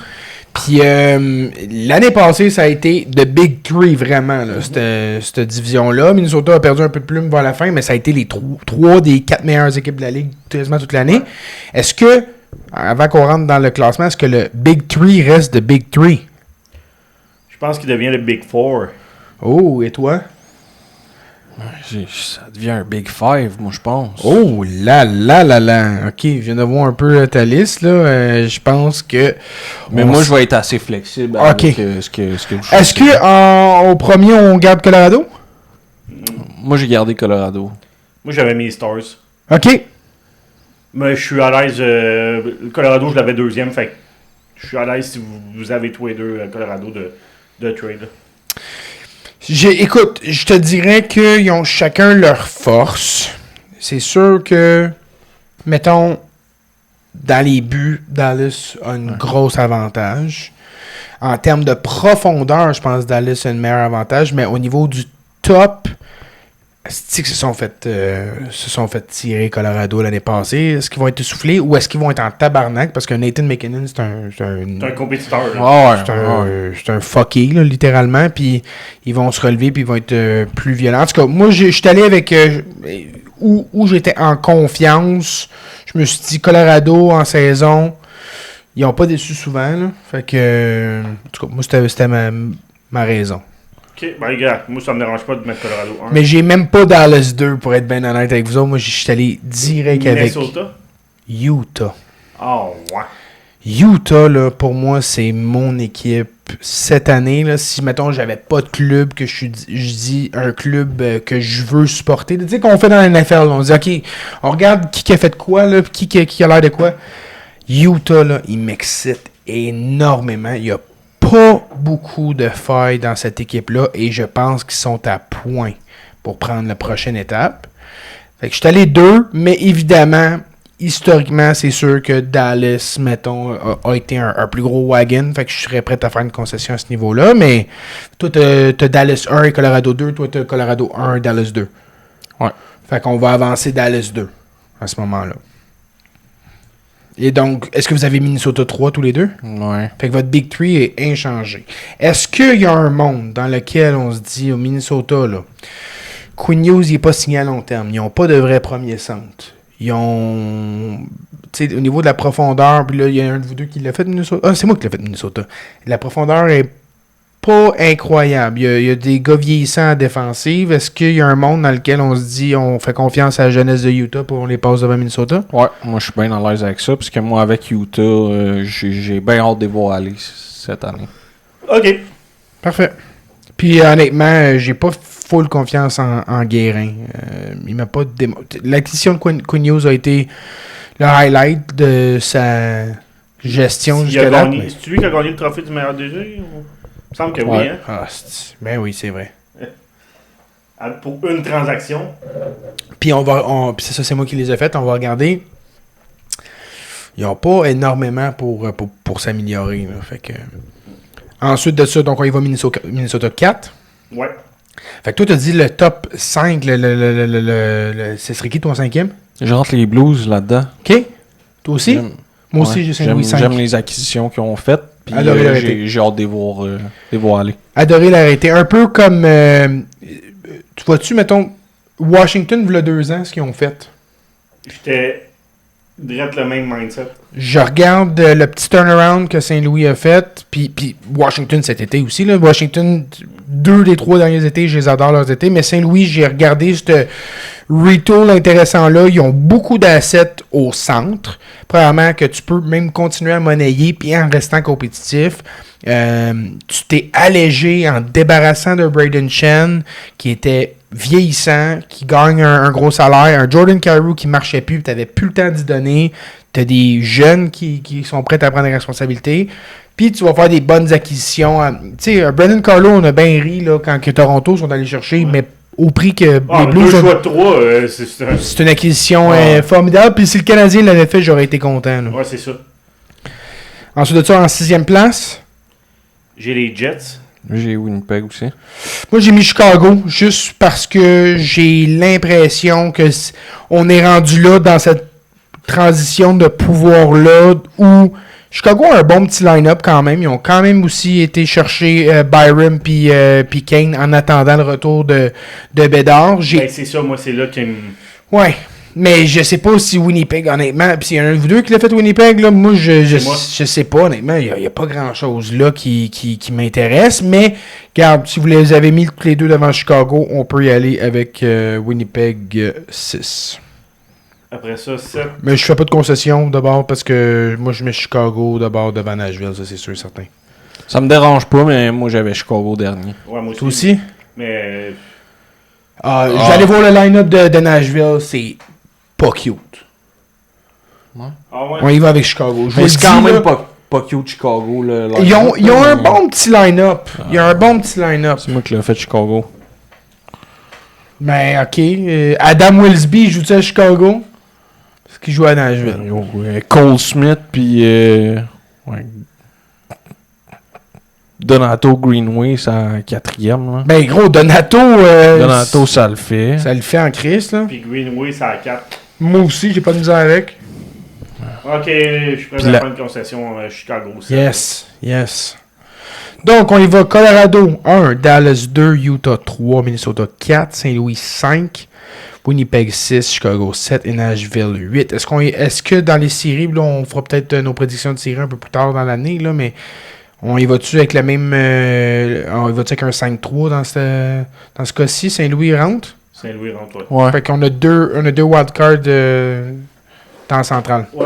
Puis l'année passée, ça a été The Big Three, vraiment, là, cette division-là. Minnesota a perdu un peu de plume vers la fin, mais ça a été les 3 des 4 meilleures équipes de la Ligue quasiment toute l'année. Est-ce que, avant qu'on rentre dans le classement, est-ce que le Big Three reste The Big Three? Je pense qu'il devient le Big Four. Oh, et toi? Ça devient un Big Five, moi, je pense. Oh là. OK, je viens de voir un peu ta liste, là. Je pense que... Mais moi, je vais être assez flexible avec ce que je Est-ce que au premier, on garde Colorado? Moi, j'ai gardé Colorado. Moi, j'avais mis les Stars. OK. Mais je suis à l'aise. Colorado, je l'avais deuxième. Fait que je suis à l'aise si vous avez tous les deux Colorado de trade. Écoute, je te dirais qu'ils ont chacun leur force. C'est sûr que, mettons, dans les buts, Dallas a un gros avantage. En termes de profondeur, je pense que Dallas a un meilleur avantage, mais au niveau du top, est-ce qu'ils se sont fait tirer Colorado l'année passée? Est-ce qu'ils vont être essoufflés ou est-ce qu'ils vont être en tabarnak? Parce que Nathan McKinnon, c'est un compétiteur. C'est un fucké, là, littéralement. Puis ils vont se relever puis ils vont être plus violents. En tout cas, moi, je suis allé avec où j'étais en confiance. Je me suis dit Colorado en saison. Ils n'ont pas déçu souvent. Là. Fait que, en tout cas, moi, c'était ma raison. Ok, ben regarde, moi ça me dérange pas de mettre Colorado 1. Mais j'ai même pas Dallas 2 pour être bien honnête avec vous autres. Moi, je suis allé direct avec Utah. Oh, ouais. Utah, là, pour moi, c'est mon équipe cette année. Là, si, mettons, j'avais pas de club, que je dis un club que je veux supporter. Tu sais, qu'on fait dans la NFL, on dit, OK, on regarde qui a fait de quoi, là, qui a l'air de quoi. Utah, là, il m'excite énormément. Il y a pas beaucoup de failles dans cette équipe-là et je pense qu'ils sont à point pour prendre la prochaine étape. Fait que je suis allé 2, mais évidemment, historiquement, c'est sûr que Dallas, mettons, a été un plus gros wagon. Fait que je serais prêt à faire une concession à ce niveau-là. Mais toi, t'as Dallas 1 et Colorado 2. Toi, t'as Colorado 1 et Dallas 2. Ouais. Fait qu'on va avancer Dallas 2 à ce moment-là. Et donc, est-ce que vous avez Minnesota 3 tous les deux? Ouais. Fait que votre Big 3 est inchangé. Est-ce qu'il y a un monde dans lequel on se dit au Minnesota, là, Quinn Hughes n'est pas signé à long terme. Ils n'ont pas de vrai premier centre. Ils ont... Tu sais, au niveau de la profondeur, puis là, il y a un de vous deux qui l'a fait Minnesota. Ah, c'est moi qui l'ai fait Minnesota. La profondeur est pas incroyable. Il y a des gars vieillissants en défensive. Est-ce qu'il y a un monde dans lequel on se dit on fait confiance à la jeunesse de Utah pour on les passe devant Minnesota? Ouais, moi je suis bien à l'aise avec ça, parce que moi avec Utah, j'ai bien hâte de les voir aller cette année. OK. Parfait. Puis honnêtement, j'ai pas full confiance en Guérin. Il m'a pas l'acquisition de Quinn Hughes a été le highlight de sa gestion jusqu'à là. C'est lui qui a gagné le trophée du meilleur DG? Il me semble que oui, hein? Ah, ben oui, c'est vrai. Pour une transaction. Puis puis c'est ça, c'est moi qui les ai faites. On va regarder. Ils n'ont pas énormément pour s'améliorer. Là. Fait que... Ensuite de ça, donc on y va Minnesota 4. Ouais. Fait que toi, tu as dit le top 5. Ce serait qui ton 5e? J'entre les Blues là-dedans. OK. Toi aussi? Moi aussi, j'ai Saint-Louis 5. J'aime les acquisitions qu'ils ont faites. Puis j'ai hâte de les voir aller. Adorer l'arrêter. Un peu comme... tu vois-tu, mettons, Washington, il y a 2 ans, ce qu'ils ont fait? J'étais direct le même mindset. Je regarde le petit turnaround que Saint-Louis a fait, puis Washington cet été aussi. Là. Washington, 2 des 3 derniers étés, je les adore leurs étés, mais Saint-Louis, j'ai regardé ce retool intéressant-là. Ils ont beaucoup d'assets au centre. Premièrement, que tu peux même continuer à monnayer, puis en restant compétitif. Tu t'es allégé en te débarrassant de Braden Chen, qui était vieillissant, qui gagne un gros salaire, un Jordan Kyrou qui marchait plus, tu n'avais plus le temps d'y donner, tu as des jeunes qui sont prêts à prendre des responsabilités, puis tu vas faire des bonnes acquisitions. Tu sais, Brandon Carlo, on a bien ri là, quand que Toronto sont allés chercher, mais au prix que Les Blues deux ont... choix de 3, C'est une acquisition formidable. Puis si le Canadien l'avait fait, j'aurais été content. Là. Ouais, c'est ça. Ensuite de ça, en 6e place, J'ai les Jets. J'ai Winnipeg aussi. moi j'ai mis Chicago juste parce que j'ai l'impression que on est rendu là dans cette transition de pouvoir-là où Chicago a un bon petit line-up quand même. Ils ont quand même aussi été chercher Byram puis Kane en attendant le retour de Bédard. Ben, c'est ça, moi, c'est là qui me... Ouais. Mais je sais pas si Winnipeg, honnêtement, pis s'il y en a un de vous deux qui l'a fait Winnipeg, là, moi, je sais pas, honnêtement, il y a pas grand-chose là qui m'intéresse, mais, regarde, si vous les avez mis tous les deux devant Chicago, on peut y aller avec Winnipeg 6. Après ça, 7. Mais je fais pas de concession d'abord, parce que moi, je mets Chicago d'abord devant Nashville, ça c'est sûr et certain. Ça me dérange pas, mais moi j'avais Chicago dernier. Ouais, moi aussi. Toi aussi? Mais... J'allais voir le line-up de Nashville, c'est pas cute. Ah ouais? On y va avec Chicago. Je vous Mais le c'est dis, quand même là, pas cute Chicago. Ils ont un bon petit line-up. Il y a un bon petit line-up. C'est moi qui l'ai fait Chicago. Ben, ok. Adam Wilsby joue-tu à Chicago? Parce qu'il joue à Nashville. Cole Smith, puis ouais. Donato Greenway, c'est en 4e. Là. Ben, gros, Donato. Donato, ça le fait. Ça le fait en crise, là. Puis Greenway, c'est à 4. Moi aussi, j'ai pas de misère avec. Ok, je suis prêt à prendre une concession Chicago. Yes. Donc, on y va. Colorado 1, Dallas 2, Utah 3, Minnesota 4, Saint-Louis 5, Winnipeg 6, Chicago 7 et Nashville 8. Est-ce que dans les séries, là, on fera peut-être nos prédictions de séries un peu plus tard dans l'année, là, mais on y va-tu avec la même... on y va-tu avec un 5-3 dans ce cas-ci? Saint-Louis rentre? Saint-Louis rentre, Ouais. Fait qu'on a deux wildcards dans la centrale. Ouais.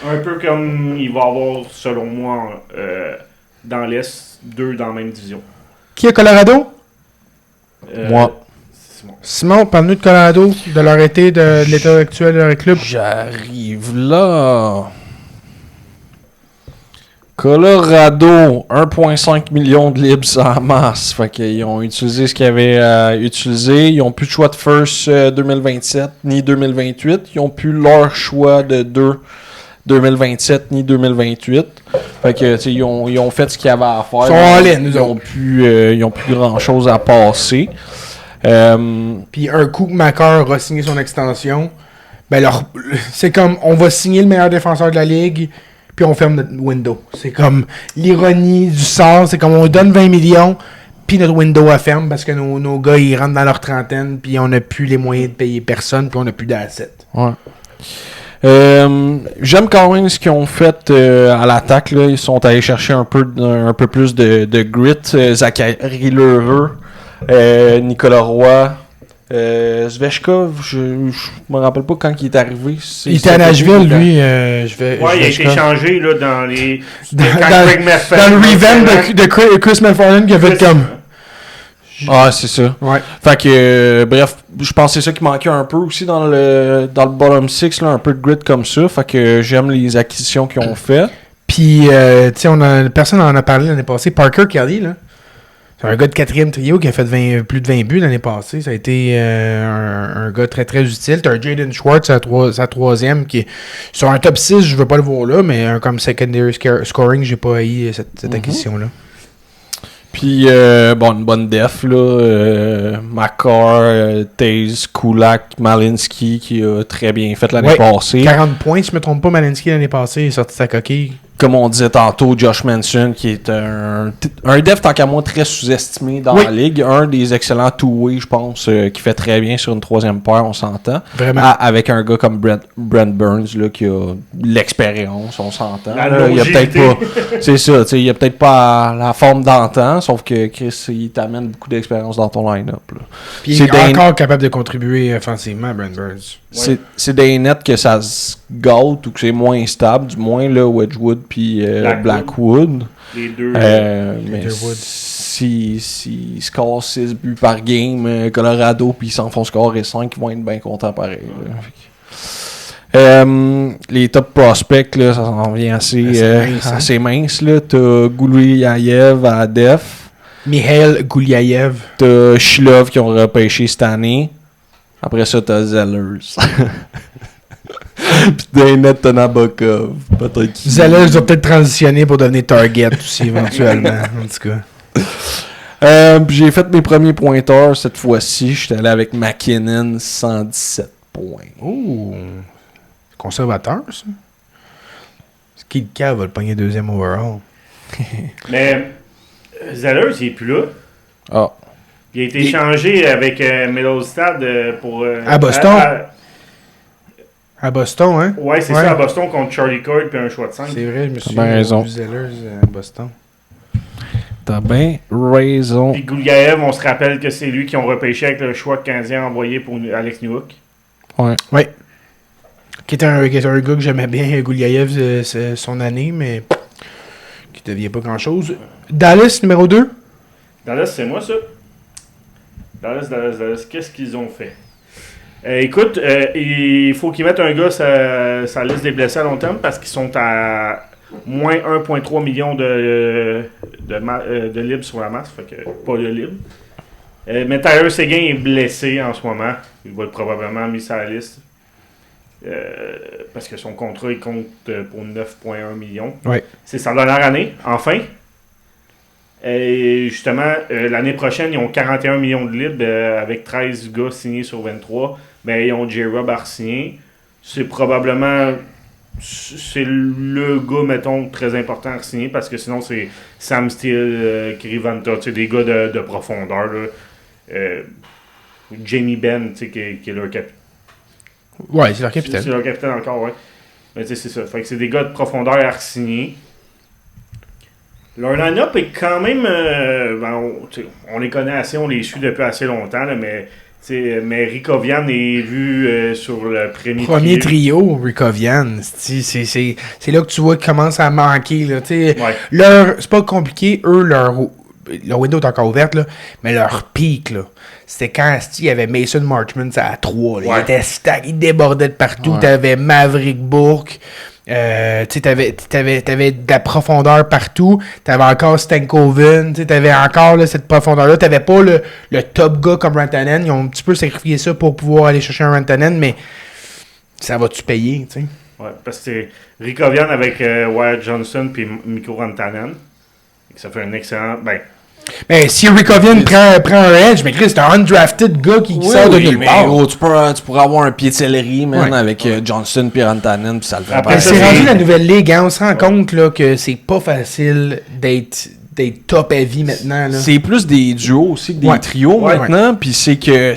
Un peu comme il va y avoir, selon moi, dans l'Est, 2 dans la même division. Qui est Colorado? Moi. Simon, parle-nous de Colorado, de leur été, de l'état actuel de leur club. J'arrive là. Colorado, 1,5 million de libres en masse. Fait qu'ils ont utilisé ce qu'ils avaient à utiliser. Ils n'ont plus de choix de first 2027 ni 2028. Ils n'ont plus leur choix de 2027 ni 2028. Fait que ils ont fait ce qu'ils avaient à faire. Ils sont all-in, nous Ils ont plus grand chose à passer. Puis un coup que Macar a signé son extension, ben c'est comme on va signer le meilleur défenseur de la ligue, puis on ferme notre window. C'est comme l'ironie du sort, c'est comme on donne 20 millions, puis notre window a ferme parce que nos gars ils rentrent dans leur trentaine, puis on n'a plus les moyens de payer personne, puis on n'a plus d'assets. Ouais. J'aime quand même ce qu'ils ont fait à l'attaque. Là. Ils sont allés chercher un peu plus de grit. Zachary Lheureux, Nicolas Roy, Svechkov, je me rappelle pas quand il est arrivé. Il était à Nashville, lui. Il a été échangé là, dans les... dans le revamp de Chris McFarland qui a fait comme... Ah, c'est ça. Ouais. Fait que, bref, je pense que c'est ça qui manquait un peu aussi dans le bottom 6, là, un peu de grit comme ça. Fait que j'aime les acquisitions qu'ils ont fait. Puis, tu sais, personne en a parlé l'année passée. Parker Kelly, là. C'est un gars de 4e trio qui a fait plus de 20 buts l'année passée. Ça a été un gars très, très utile. T'as un Jaden Schwartz, sa 3e, qui est sur un top 6, je veux pas le voir là, mais comme secondary scoring, j'ai pas haï cette acquisition-là. Puis, une bonne def, là. Makar, Taze, Kulak, Malinsky, qui a très bien fait l'année passée. 40 points, si je me trompe pas, Malinsky l'année passée, il est sorti de sa coquille. Comme on disait tantôt, Josh Manson, qui est un def, tant qu'à moi, très sous-estimé dans la ligue. Un des excellents two-way, je pense, qui fait très bien sur une 3e paire, on s'entend. Vraiment. Avec un gars comme Brent Burns, là, qui a l'expérience, on s'entend. Il y a peut-être pas... C'est ça, il y a peut-être pas la forme d'antan, sauf que Chris, il t'amène beaucoup d'expérience dans ton line-up. Là. Puis il est encore capable de contribuer offensivement, Brent Burns. C'est des nets que ça se gâte ou que c'est moins stable, du moins là, Wedgwood puis Blackwood. Les deux. Mais s'ils scorent 6 buts par game, Colorado, puis ils s'en font scorer 5, ils vont être bien contents pareil. Les top prospects, là, ça s'en vient assez mince. Là. T'as Gouliayev à Def. Mikhail Gouliaev. T'as Shilov qui ont repêché cette année. Après ça, t'as Zellers. Puis dans les nets, t'as Nabokov. Peut-être qu'il... Zellers doit peut-être transitionner pour devenir target aussi, éventuellement. En tout cas. Puis j'ai fait mes premiers pointeurs cette fois-ci. J'étais allé avec McKinnon, 117 points. Oh! Conservateur, ça? Qui va le pogner deuxième overall? Mais Zellers, il est plus là. Ah. Il a été échangé avec Middlestad pour... à Boston? À Boston, hein? Ouais, c'est ça, à Boston contre Charlie Coyle puis un choix de 5. C'est vrai, je me suis dit Zellers à Boston. T'as bien raison. Puis Gouliaev, on se rappelle que c'est lui qui ont repêché avec le choix canadien envoyé pour Alex Newhook. Ouais. Qui était un gars que j'aimais bien, Gouliaev, c'est son année, mais qui ne devient pas grand-chose. Dallas, numéro 2? Dallas, c'est moi, ça. Dallas. Qu'est-ce qu'ils ont fait? Écoute, il faut qu'ils mettent un gars sur sa liste des blessés à long terme parce qu'ils sont à moins 1,3 million de libres sur la masse. Fait que pas de libre. Mais Tyler Seguin est blessé en ce moment. Il va être probablement mis sur la liste. Parce que son contrat il compte pour 9,1 millions. Ouais. C'est sa dernière année, enfin. Et justement, l'année prochaine, ils ont 41 millions de libres avec 13 gars signés sur 23. Ben, ils ont J-Rob à signer. C'est probablement le gars, mettons, très important à signer parce que sinon, c'est Sam Steele, Kirivanta, des gars de profondeur. Là. Jamie Benn, qui est leur capitaine. Ouais, c'est leur capitaine. C'est leur capitaine encore, ouais. Mais c'est ça. Fait que c'est des gars de profondeur à signer. Leur line-up est quand même... on les connaît assez, on les suit depuis assez longtemps, là, mais Rikovian est vu sur le premier trio. Rikovian. C'est là que tu vois qu'ils commencent à manquer. Là, ouais. C'est pas compliqué. Eux, leur window est encore ouverte, là, mais leur pic, là, c'était quand il y avait Mason Marchment à 3. Là, ouais. Il était stack, il débordait de partout. Ouais. T'avais Maverick Bourque. T'avais de la profondeur partout. T'avais encore Stankoven. T'avais encore là, cette profondeur-là. T'avais pas le top gars comme Rantanen. Ils ont un petit peu sacrifié ça pour pouvoir aller chercher un Rantanen, mais ça va-tu payer, tu sais? Ouais, parce que c'est Rikovian avec Wyatt Johnson puis Mikko Rantanen. Ça fait un excellent... Mais si Rikovian prend un edge, mais Chris, c'est un undrafted gars qui sort de nulle part. Tu pourrais avoir un pied de céleri, man, avec Johnson puis Rantanen, puis ça le fait Après, pas. C'est rendu la nouvelle ligue, hein. On se rend compte là, que c'est pas facile d'être top heavy maintenant. Là. C'est plus des duos aussi que des trios maintenant, puis c'est que...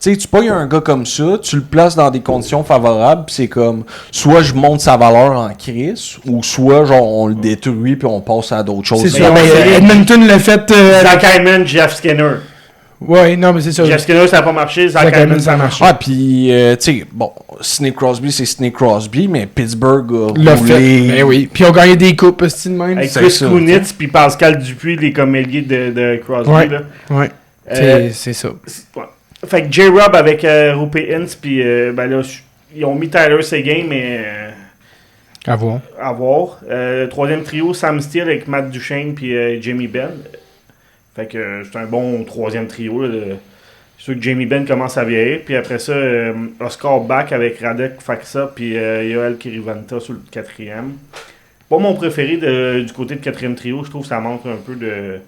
Tu sais, tu payes un gars comme ça, tu le places dans des conditions favorables, pis c'est comme, soit je monte sa valeur en crise, ou soit, genre, on le détruit puis on passe à d'autres choses. C'est ça, Edmonton l'a fait... Zach Hyman, Jeff Skinner. Ouais, non, mais c'est ça. Jeff Skinner, ça n'a pas marché, Zach Hyman, ça a marché. Ah, puis, tu sais, bon, Sidney Crosby, c'est Sidney Crosby, mais Pittsburgh l'a fait. Ben oui, puis ils ont gagné des coupes, c'est de même. Avec Chris Kunitz puis Pascal Dupuis, les coméliers de Crosby, ouais. là. Ouais, c'est ça. Ouais. Fait que J-Rob avec Rupe Hintz, puis là, ils ont mis Tyler Seguin, mais... À voir. À voir. Troisième trio, Sam Steele avec Matt Duchesne, puis Jamie Benn. Fait que c'est un bon troisième trio. Là, c'est sûr que Jamie Benn commence à vieillir. Puis après ça, Oscar Bach avec Radek Faksa, puis Yoel Kirivanta sur le quatrième. Pas mon préféré du côté de quatrième trio. Je trouve que ça manque un peu de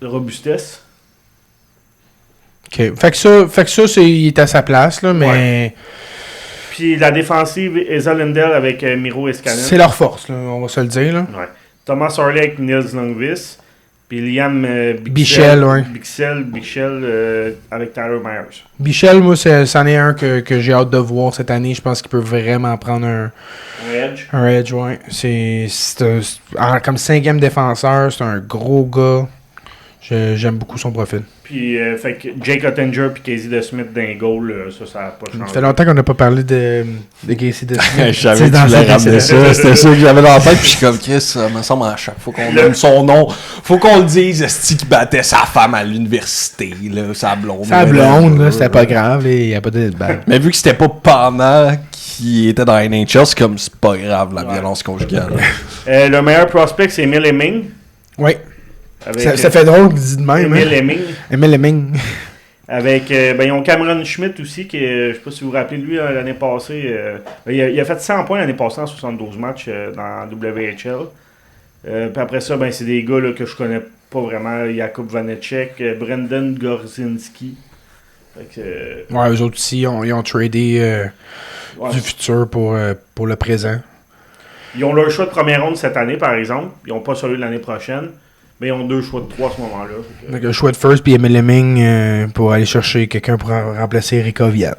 robustesse. OK. Fait que ça il est à sa place, là, mais... Ouais. Puis la défensive, Esa Lindell avec Miro Escanen. C'est leur force, là, on va se le dire, là. Ouais. Thomas Harley avec Nils Lundqvist. Puis Liam Bichel, ouais. Bichel avec Tyler Myers. Bichel, moi, c'en est un que j'ai hâte de voir cette année. Je pense qu'il peut vraiment prendre un edge. Un edge, ouais. Comme 5e défenseur, c'est un gros gars. J'aime beaucoup son profil. Puis, fait que Jake Ottinger puis Casey DeSmith d'un goal, ça n'a pas changé. Ça fait longtemps qu'on n'a pas parlé de Casey DeSmith. Je savais que tu voulais ramener ça. C'était ça que j'avais dans la tête. Puis je suis comme, Chris, ça me semble à chaque fois qu'on donne son nom. Faut qu'on le dise, c'est qui battait sa femme à l'université, là, sa blonde. Sa blonde, là, c'était pas grave. Il n'y a pas de bague. Mais vu que c'était pas pendant qu'il était dans la NHL, c'est comme, c'est pas grave, la violence conjugale. Le meilleur prospect, c'est Emil Hemming. Oui. Ça fait drôle qu'il dit de même. Emil Hemming. Emil Hemming. Avec, ils ont Cameron Schmidt aussi, qui, je sais pas si vous vous rappelez, lui, l'année passée, il a fait 100 points l'année passée en 72 matchs dans WHL. Puis après ça, c'est des gars là, que je connais pas vraiment. Jakub Vanecek, Brendan Gorzinski. Ouais, eux autres aussi, ils ont tradé du futur pour le présent. Ils ont leur choix de première ronde cette année, par exemple. Ils n'ont pas celui de l'année prochaine. Mais ils ont 2 choix de 3 à ce moment-là. Donc, le choix de first, puis Emil Hemming pour aller chercher quelqu'un pour remplacer Eric Ovian.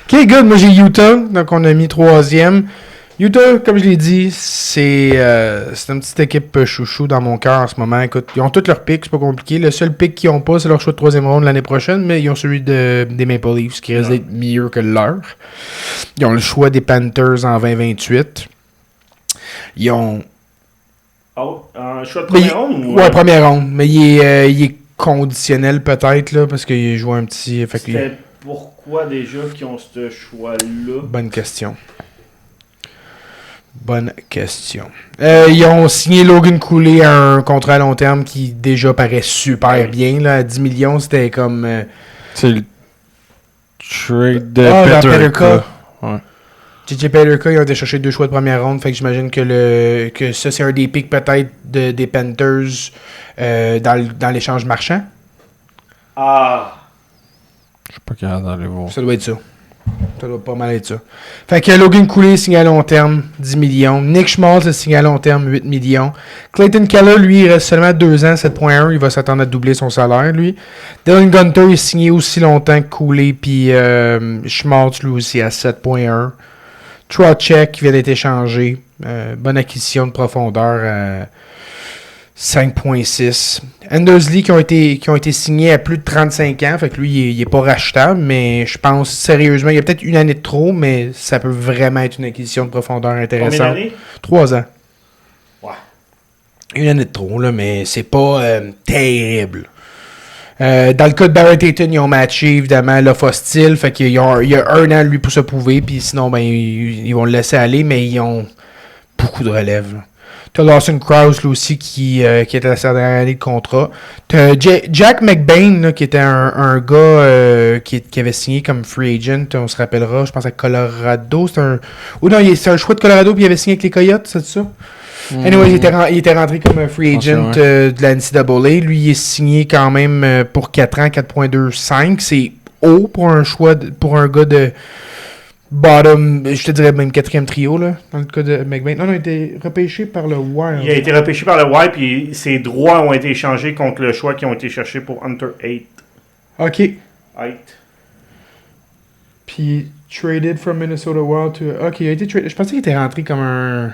Ok, good. Moi, j'ai Utah. Donc, on a mis 3e. Utah, comme je l'ai dit, c'est une petite équipe chouchou dans mon cœur en ce moment. Écoute, ils ont tous leurs picks, c'est pas compliqué. Le seul pick qu'ils n'ont pas, c'est leur choix de 3e ronde l'année prochaine, mais ils ont celui des Maple Leafs qui risque d'être mieux que le leur. Ils ont le choix des Panthers en 2028. Ils ont... un choix de première ronde ou... Ouais, première ronde. Mais il est conditionnel peut-être, là, parce qu'il joue un petit... C'était pourquoi déjà qu'ils ont ce choix-là? Bonne question. Ils ont signé Logan Cooley à un contrat à long terme qui déjà paraît super bien. Là, à 10 millions, c'était comme... C'est le trade de Peterka. Ouais. JJ Peterka, ils ont été chercher 2 choix de première ronde. Fait que j'imagine que ça, c'est un des picks peut-être des Panthers dans l'échange marchand. Ah! Je suis pas capable d'aller voir. Ça doit être ça. Ça doit pas mal être ça. Fait que Logan Cooley signe à long terme, 10 millions. Nick Schmaltz a signé à long terme, 8 millions. Clayton Keller, lui, il reste seulement 2 ans, 7.1. Il va s'attendre à doubler son salaire, lui. Dylan Gunter, il a signé aussi longtemps que Cooley, puis Schmaltz, lui aussi, à 7.1. Trocheck, qui vient d'être échangé. Bonne acquisition de profondeur à 5.6. Andersley qui ont été signés à plus de 35 ans. Fait que lui, il est pas rachetable, mais je pense sérieusement, il y a peut-être une année de trop, mais ça peut vraiment être une acquisition de profondeur intéressante. Combien d'années? 3 ans. Ouais. Une année de trop, là, mais c'est pas terrible. Dans le cas de Barrett Hayton, ils ont matché évidemment l'offre hostile. Fait qu'il y a 1 an lui pour se prouver, puis sinon ils vont le laisser aller, mais ils ont beaucoup de relève. Là. T'as Lawson Krause là aussi qui était à sa dernière année de contrat. T'as Jack McBain là, qui était un gars qui avait signé comme free agent, on se rappellera, je pense à Colorado. C'est un choix de Colorado puis il avait signé avec les Coyotes, c'est ça? Anyway, il était rentré comme un free agent de la NCAA. Lui, il est signé quand même pour 4 ans, 4.25. C'est haut pour un choix, pour un gars de bottom, je te dirais même 4e trio, là, dans le cas de McBain. Non, il a été repêché par le Wild. Il a été repêché par le Wild, puis ses droits ont été échangés contre le choix qui ont été cherchés pour Hunter 8. OK. 8. Puis, traded from Minnesota Wild to... OK, il a été traded. Je pensais qu'il était rentré comme un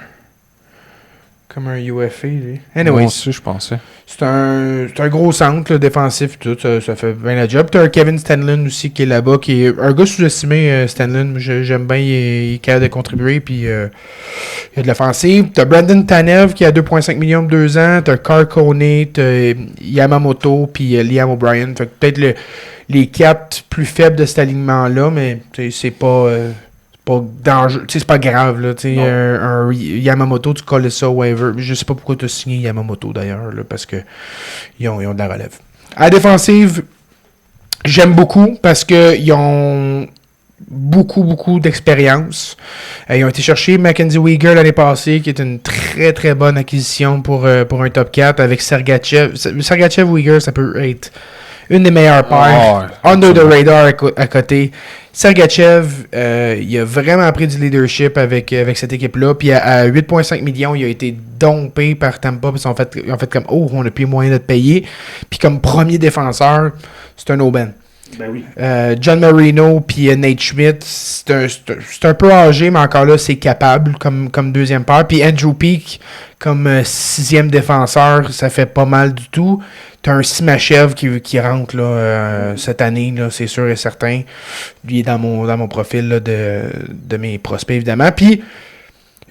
UFA, lui. Anyways. Moi aussi, je pensais. C'est un gros centre là, défensif, tout. Ça fait bien la job. T'as un Kevin Stanlin aussi qui est là-bas, qui est un gars sous-estimé, Stanlin. J'aime bien, il est capable de contribuer, puis il y a de l'offensive. T'as Brandon Tanev qui a 2,5 millions de 2 ans. T'as Carl Coney, t'as Yamamoto, puis Liam O'Brien. Fait que peut-être les 4 plus faibles de cet alignement-là, mais c'est pas... pas dangereux, c'est pas grave là, un Yamamoto, tu colles ça au waiver. Je sais pas pourquoi tu as signé Yamamoto d'ailleurs, là, parce que ils ont de la relève. À la défensive, j'aime beaucoup parce que ils ont beaucoup d'expérience. Ils ont été chercher Mackenzie Weegar l'année passée, qui est une très très bonne acquisition pour un top 4 avec Sergachev. Sergachev Weegar, ça peut être une des meilleures paires. Under the radar à côté. Sergachev, il a vraiment pris du leadership avec cette équipe-là. Puis à 8,5 millions, il a été dompé par Tampa. Puis ils ont fait comme, on n'a plus moyen de te payer. Puis comme premier défenseur, c'est un aubaine. Ben oui. John Marino puis Nate Schmidt, c'est un peu âgé, mais encore là, c'est capable comme deuxième paire. Puis Andrew Peak, comme 6e défenseur, ça fait pas mal du tout. T'as un Simachev qui rentre là, cette année, là, c'est sûr et certain. Lui est dans mon profil là, de mes prospects, évidemment. Puis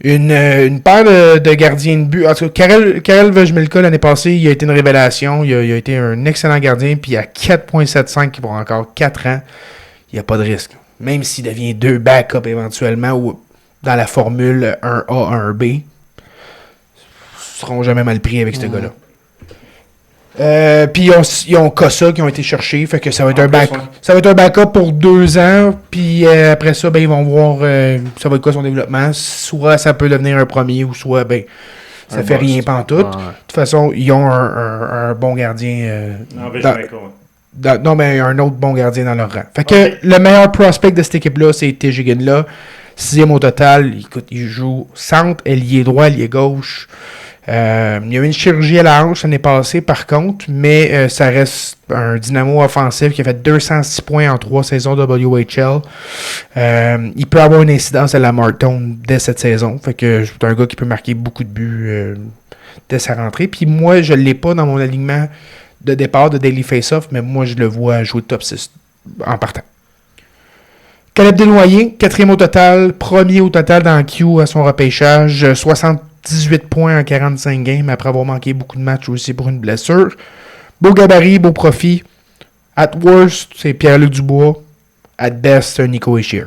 une paire de gardiens de but. En tout cas, Karel Vejmelka, l'année passée, il a été une révélation. Il a été un excellent gardien. Puis à 4,75 pour encore 4 ans, il n'y a pas de risque. Même s'il devient 2 backups éventuellement ou dans la formule 1A, 1B, ils ne seront jamais mal pris avec ce gars-là. Puis ils ont Kossa qui ont été cherchés. Fait que ça va être Ouais. ça va être un backup pour 2 ans. Puis après ça, ben, ils vont voir ça va être quoi son développement. Soit ça peut devenir un premier ou soit ben ça fait rien pantoute. Ouais. De toute façon, ils ont un bon gardien. Non, mais un autre bon gardien dans leur rang. Fait que le meilleur prospect de cette équipe-là, c'est T.J. là. 6e au total. Écoute, il joue centre, ailier droit, ailier gauche. Il y a eu une chirurgie à la hanche l'année passée, par contre, mais ça reste un dynamo offensif qui a fait 206 points en 3 saisons WHL. Il peut avoir une incidence à la Martone dès cette saison. Fait que c'est un gars qui peut marquer beaucoup de buts dès sa rentrée. Puis moi, je ne l'ai pas dans mon alignement de départ de Daily Face-Off, mais moi, je le vois jouer top 6 en partant. Caleb Desnoyers, 4e au total, 1er au total dans le Q à son repêchage, 78 points en 45 games après avoir manqué beaucoup de matchs aussi pour une blessure. Beau gabarit, beau profit. At worst, c'est Pierre-Luc Dubois. At best, c'est un Nico Hischier.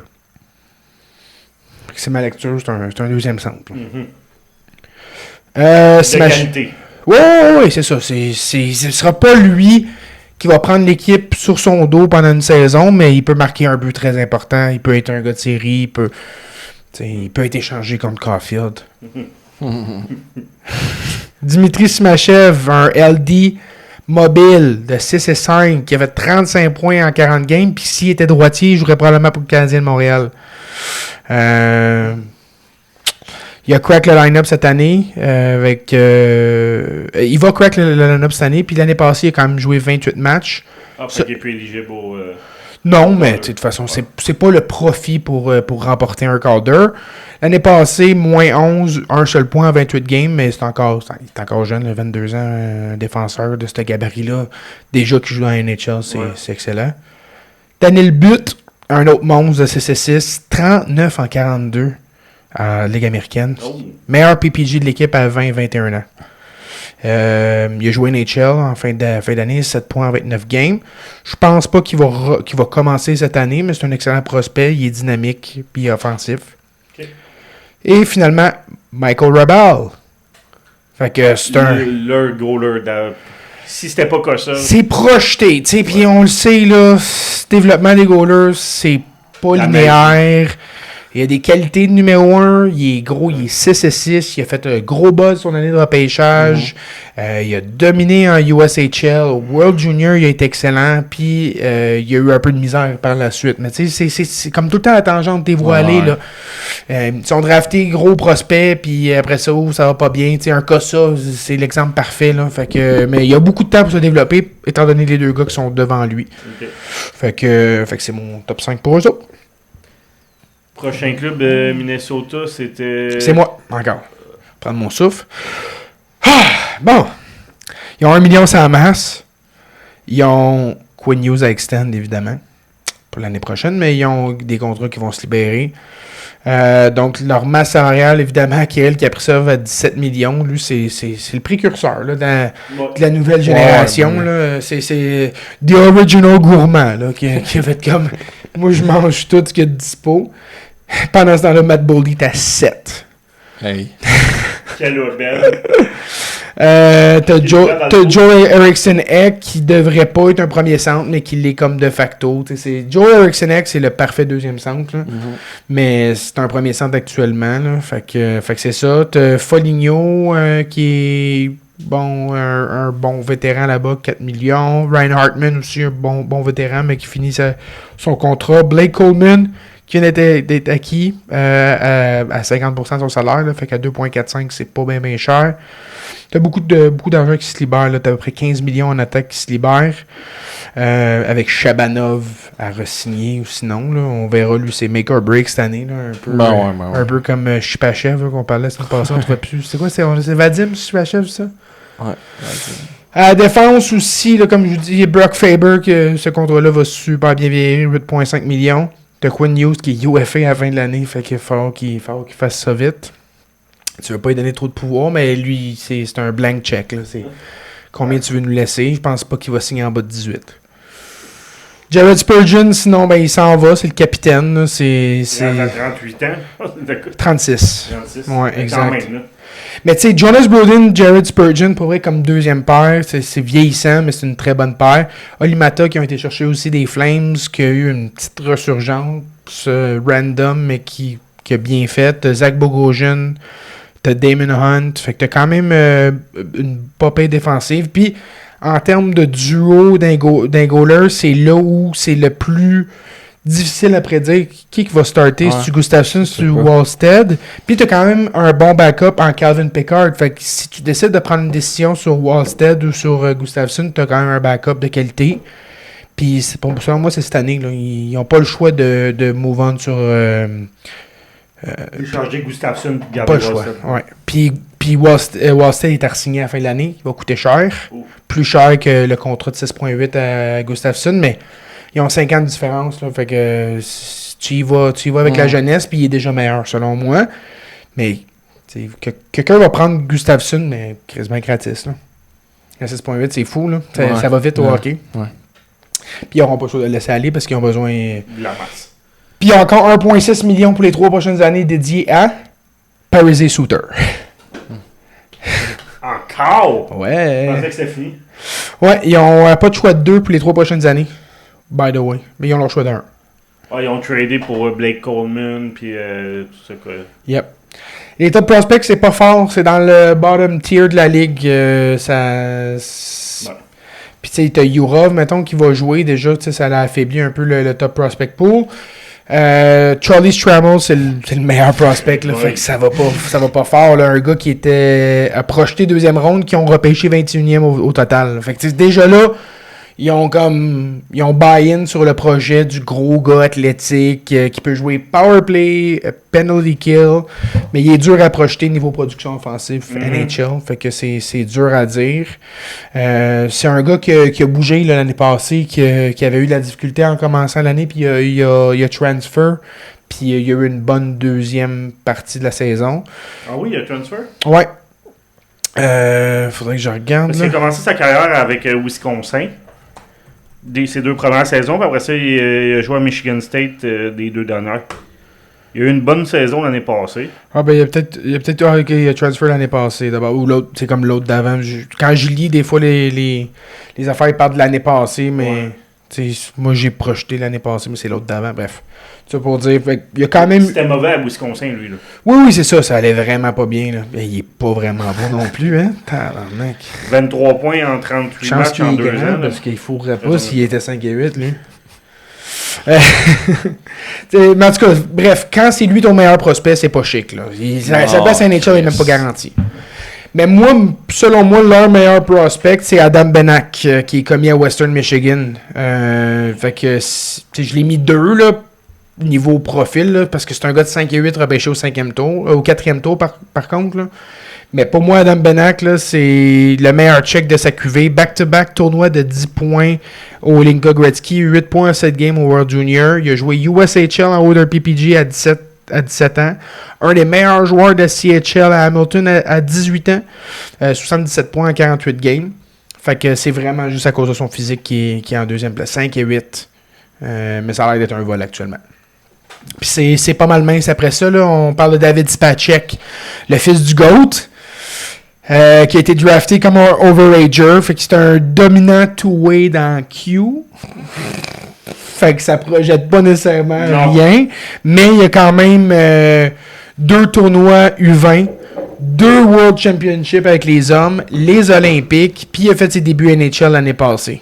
C'est ma lecture, c'est un deuxième centre. De qualité. Oui, c'est ça. Ce sera pas lui qui va prendre l'équipe sur son dos pendant une saison, mais il peut marquer un but très important. Il peut être un gars de série. Il peut être échangé contre Caulfield. Dimitri Simachev, un LD mobile de 6 et 5 qui avait 35 points en 40 games. Puis s'il était droitier, il jouerait probablement pour le Canadien de Montréal. Il a crack le line-up cette année. Il va crack le line-up cette année. Puis l'année passée, il a quand même joué 28 matchs. Fait qu'il est plus éligible au... Non, mais de toute façon, c'est pas le profit pour remporter un Calder. L'année passée, moins 11, un seul point en 28 games, mais il est encore jeune, là, 22 ans, un défenseur de ce gabarit-là. Déjà qui joue dans la NHL, c'est excellent. Daniel Butte, un autre monstre de 6-6, 39 en 42 en Ligue américaine. Meilleur PPG de l'équipe à 20-21 ans. Il a joué NHL en fin d'année, 7 points en 29 games. Je pense pas qu'il va commencer cette année, mais c'est un excellent prospect. Il est dynamique et offensif. Okay. Et finalement, Michael Rabal. Fait que c'est leur goaler. Si c'était pas comme ça... C'est projeté, tu sais, puis on le sait, là, ce développement des goalers, c'est pas linéaire. Il a des qualités de numéro 1. Il est gros, il est 6 et 6. Il a fait un gros buzz son année de repêchage. Il a dominé en USHL. Au World Junior, il a été excellent. Puis, il a eu un peu de misère par la suite. Mais tu sais, c'est comme tout le temps la tangente des voies aller. Là. Ils sont draftés, gros prospects. Puis après ça, ça va pas bien. Tu sais, un Kossa, c'est l'exemple parfait. Là. Fait que, mais il y a beaucoup de temps pour se développer, étant donné les deux gars qui sont devant lui. Okay. Fait que c'est mon top 5 pour eux autres. Prochain club de Minnesota, c'était... C'est moi, encore. Prendre mon souffle. Bon. Ils ont 1 million sans masse. Ils ont Quinn Hughes à extend, évidemment, pour l'année prochaine, mais ils ont des contrats qui vont se libérer. Donc, leur masse salariale, évidemment, Kirill qui a pris ça à 17 millions. Lui, c'est le précurseur là, de la nouvelle génération. Là. C'est The Original Gourmand là, qui a fait comme... Moi, je mange tout ce qu'il y a de dispo. Pendant ce temps-là, Matt Boldy est à 7. Hey. Quelle aubaine. T'as Joe Eriksson-Ek qui devrait pas être un premier centre, mais qui l'est comme de facto. Joe Eriksson-Ek, c'est le parfait deuxième centre. Là. Mais c'est un premier centre actuellement. Là. Fait que c'est ça. T'as Foligno qui est un bon vétéran là-bas, 4 millions. Ryan Hartman aussi, un bon vétéran, mais qui finit son contrat. Blake Coleman, qui vient d'être acquis à 50% de son salaire. Là, fait qu'à 2,45, c'est pas bien cher. T'as beaucoup d'argent qui se libère. Là. T'as à peu près 15 millions en attaque qui se libèrent. Avec Chabanov à re-signer ou sinon. Là, on verra, lui, c'est make or break cette année. Là, un peu comme Shipachev qu'on parlait la semaine passée. On trouvait plus. C'est quoi? C'est Vadim Shipachev, ça? Ouais. À la défense aussi, là, comme je vous dis, Brock Faber, que ce contrat-là va super bien vieillir, 8,5 millions. T'as Quinn Hughes qui est UFA à la fin de l'année, fait qu'il faut qu'il fasse ça vite. Tu veux pas lui donner trop de pouvoir, mais lui, c'est un blank check. Là. C'est combien tu veux nous laisser. Je pense pas qu'il va signer en bas de 18. Jared Spurgeon, sinon, il s'en va. C'est le capitaine. Là, c'est... Il a 38 ans. 36. 36. Ouais, exact. Quand même, là. Mais tu sais, Jonas Brodin, Jared Spurgeon, pour vrai, comme deuxième paire, c'est vieillissant, mais c'est une très bonne paire. Olimata, qui ont été chercher aussi des Flames, qui a eu une petite resurgence random, mais qui a bien fait. Zach Bogosian, t'as Damon Hunt. Fait que t'as quand même une popée défensive. Puis, en termes de duo d'un goaler, c'est là où c'est le plus difficile à prédire qui va starter, si tu Gustafsson, si tu Wallstead. Puis tu as quand même un bon backup en Calvin Pickard. Fait que si tu décides de prendre une décision sur Wallstead ou sur Gustafsson, tu as quand même un backup de qualité. Puis selon moi, c'est cette année. Là, ils n'ont pas le choix de move on sur... Échanger Gustafsson et garder pas le choix. Ouais. Puis Wallstead est à re-signer à la fin de l'année. Il va coûter cher. Plus cher que le contrat de 6,8 à Gustafsson, mais ils ont 5 ans de différence. Là, fait que tu y vas avec la jeunesse, puis il est déjà meilleur, selon moi. Mais quelqu'un va prendre Gustafsson, mais quasiment gratis. Là. À 6,8, c'est fou. Là. Ça va vite au hockey. Ouais. Puis ils n'auront pas le choix de le laisser aller parce qu'ils ont besoin de la masse. Puis il y a encore 1,6 million pour les 3 prochaines années dédiés à Parise Suter. Encore? Ouais. Je pensais que c'était fini. Ouais, ils n'ont pas de choix de 2 pour les 3 prochaines années. By the way. Mais ils ont leur choix d'1. Ah, ils ont tradé pour Blake Coleman, puis tout ça, quoi. Yep. Les top prospects, c'est pas fort. C'est dans le bottom tier de la ligue. Puis tu sais, t'as Yurov, mettons, qui va jouer déjà. Tu sais, ça l'a affaibli un peu le top prospect pool. Charlie Stramel, c'est le meilleur prospect. Là, fait que ça va pas fort. Là, un gars qui était à projeté deuxième ronde, qui ont repêché 21e au total. Là. Fait que déjà là, ils ont buy-in sur le projet du gros gars athlétique qui peut jouer power play, penalty kill, mais il est dur à projeter niveau production offensive NHL, fait que c'est dur à dire. C'est un gars qui a bougé là, l'année passée, qui avait eu de la difficulté en commençant l'année, puis il a transfer, puis il y a eu une bonne deuxième partie de la saison. Ah oui, il a transfer? Ouais. Faudrait que je regarde. Parce qu'il a commencé sa carrière avec Wisconsin. Ses 2 premières saisons, puis après ça, il a joué à Michigan State des 2 dernières. Il a eu une bonne saison l'année passée. Ah ben il a transfer l'année passée d'abord, ou l'autre, c'est comme l'autre d'avant. Quand je lis des fois les affaires, ils parlent de l'année passée, mais moi j'ai projeté l'année passée, mais c'est l'autre d'avant, bref. Ça pour dire, il y a quand même... C'était mauvais à Wisconsin, lui, là. Oui, c'est ça allait vraiment pas bien, là. Mais il est pas vraiment bon non plus, hein. Tabarnak. 23 points en 38 matchs en 2 ans. Parce qu'il ne fourrait pas s'il était 5 et 8, lui. Mais en tout cas, bref, quand c'est lui ton meilleur prospect, c'est pas chic, là. Sa place à NHL n'est même pas garantie. Mais moi, selon moi, leur meilleur prospect, c'est Adam Benak, qui est commis à Western Michigan. Fait que je l'ai mis 2, là, niveau profil, là, parce que c'est un gars de 5 et 8 repêché au 5e tour, au 4e tour par contre. Là. Mais pour moi, Adam Benak, là, c'est le meilleur check de sa QV. Back-to-back tournoi de 10 points au Linka Gretzky, 8 points à 7 games au World Junior. Il a joué USHL en haut d'un PPG à 17 ans. Un des meilleurs joueurs de CHL à Hamilton à 18 ans. 77 points en 48 games. Fait que c'est vraiment juste à cause de son physique qui est en deuxième place. 5 et 8. Mais ça a l'air d'être un vol actuellement. Puis c'est pas mal mince après ça. Là, on parle de David Spacek, le fils du GOAT, qui a été drafté comme un overager. Fait que c'est un dominant two-way dans Q. Fait que ça projette pas nécessairement rien. Mais il y a quand même 2 tournois U20, 2 World Championships avec les hommes, les Olympiques, puis il a fait ses débuts NHL l'année passée.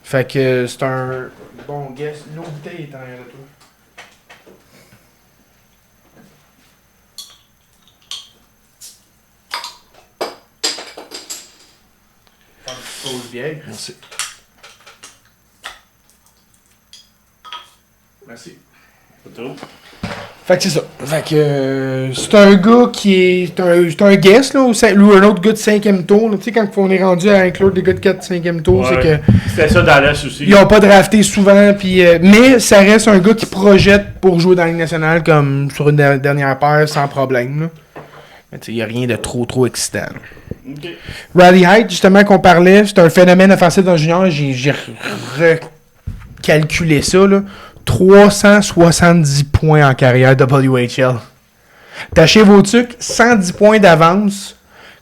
Fait que c'est un bon guess. L'autre bouteille est en arrière de toi. Bière. Merci. Merci. Fait que c'est ça. Fait que c'est un gars qui est. C'est un guess, là, ou un autre gars de 5e tour. Tu sais, quand on est rendu à inclure des gars de 4-5e tour, c'est que. C'était ça Dallas aussi. Ils n'ont pas drafté souvent, puis mais ça reste un gars qui projette pour jouer dans la Ligue nationale comme sur une dernière paire sans problème. Là. Mais il n'y a rien de trop excitant. Là. Okay. Riley Heidt, justement, qu'on parlait, c'est un phénomène offensif dans le junior. J'ai calculer ça, là, 370 points en carrière WHL. Taché Vautuc, 110 points d'avance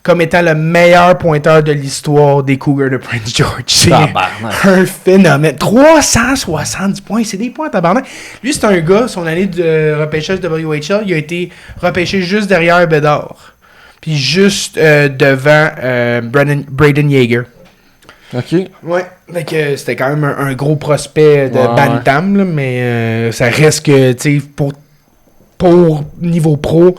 comme étant le meilleur pointeur de l'histoire des Cougars de Prince George. C'est un phénomène. 370 points, c'est des points à tabarnak. Lui, c'est un gars, son année de repêchage WHL, il a été repêché juste derrière Bédard. Puis juste devant Braden Yeager. OK. Ouais. Fait que c'était quand même un gros prospect de Bantam, là, mais ça reste que, tu sais, pour niveau pro,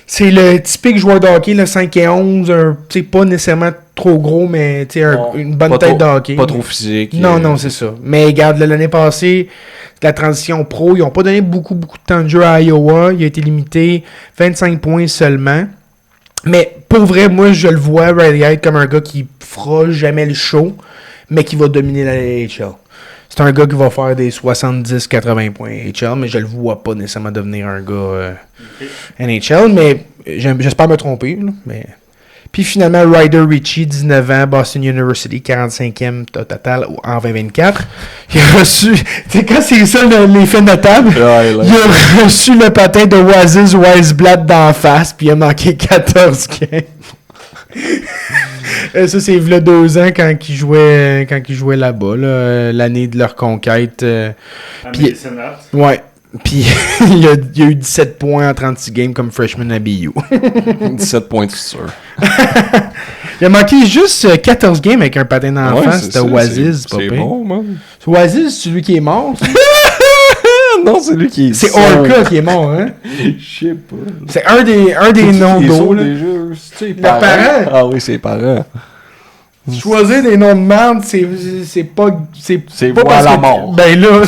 c'est le typique joueur de hockey, le 5 et 11, tu sais, pas nécessairement trop gros, mais tu sais, une bonne tête de hockey. Pas trop physique. Non, c'est ça. Mais regarde, l'année passée, la transition pro, ils n'ont pas donné beaucoup de temps de jeu à Iowa. Il a été limité 25 points seulement. Mais pour vrai, moi, je le vois, Riley Heidt, comme un gars qui fera jamais le show, mais qui va dominer la NHL. C'est un gars qui va faire des 70-80 points NHL, mais je le vois pas nécessairement devenir un gars NHL, mais j'espère me tromper. Là, mais... Puis finalement, Ryder Ritchie, 19 ans, Boston University, 45e total en 2024. Il a reçu, tu sais, quand c'est ça les faits notables, il a reçu le patin de Oasis Weisblatt d'en face, puis il a manqué 14 games. Ça, c'est il y a 2 ans quand ils jouaient là-bas, là, l'année de leur conquête. Puis, ouais. Puis il y a eu 17 points en 36 games comme freshman à BU. 17 points, c'est sûr. Il a manqué juste 14 games avec un patin d'en face. C'était Oasis, c'est bon, man. Oasis, c'est celui qui est mort. Non, c'est lui qui est... C'est Orca qui est mort, hein? Je sais pas. C'est un des noms d'eau, là. Leurs parents. Ah oui, c'est les parents. Choisir des noms de merde, c'est pas... C'est pas voir parce la que... mort. Ben là...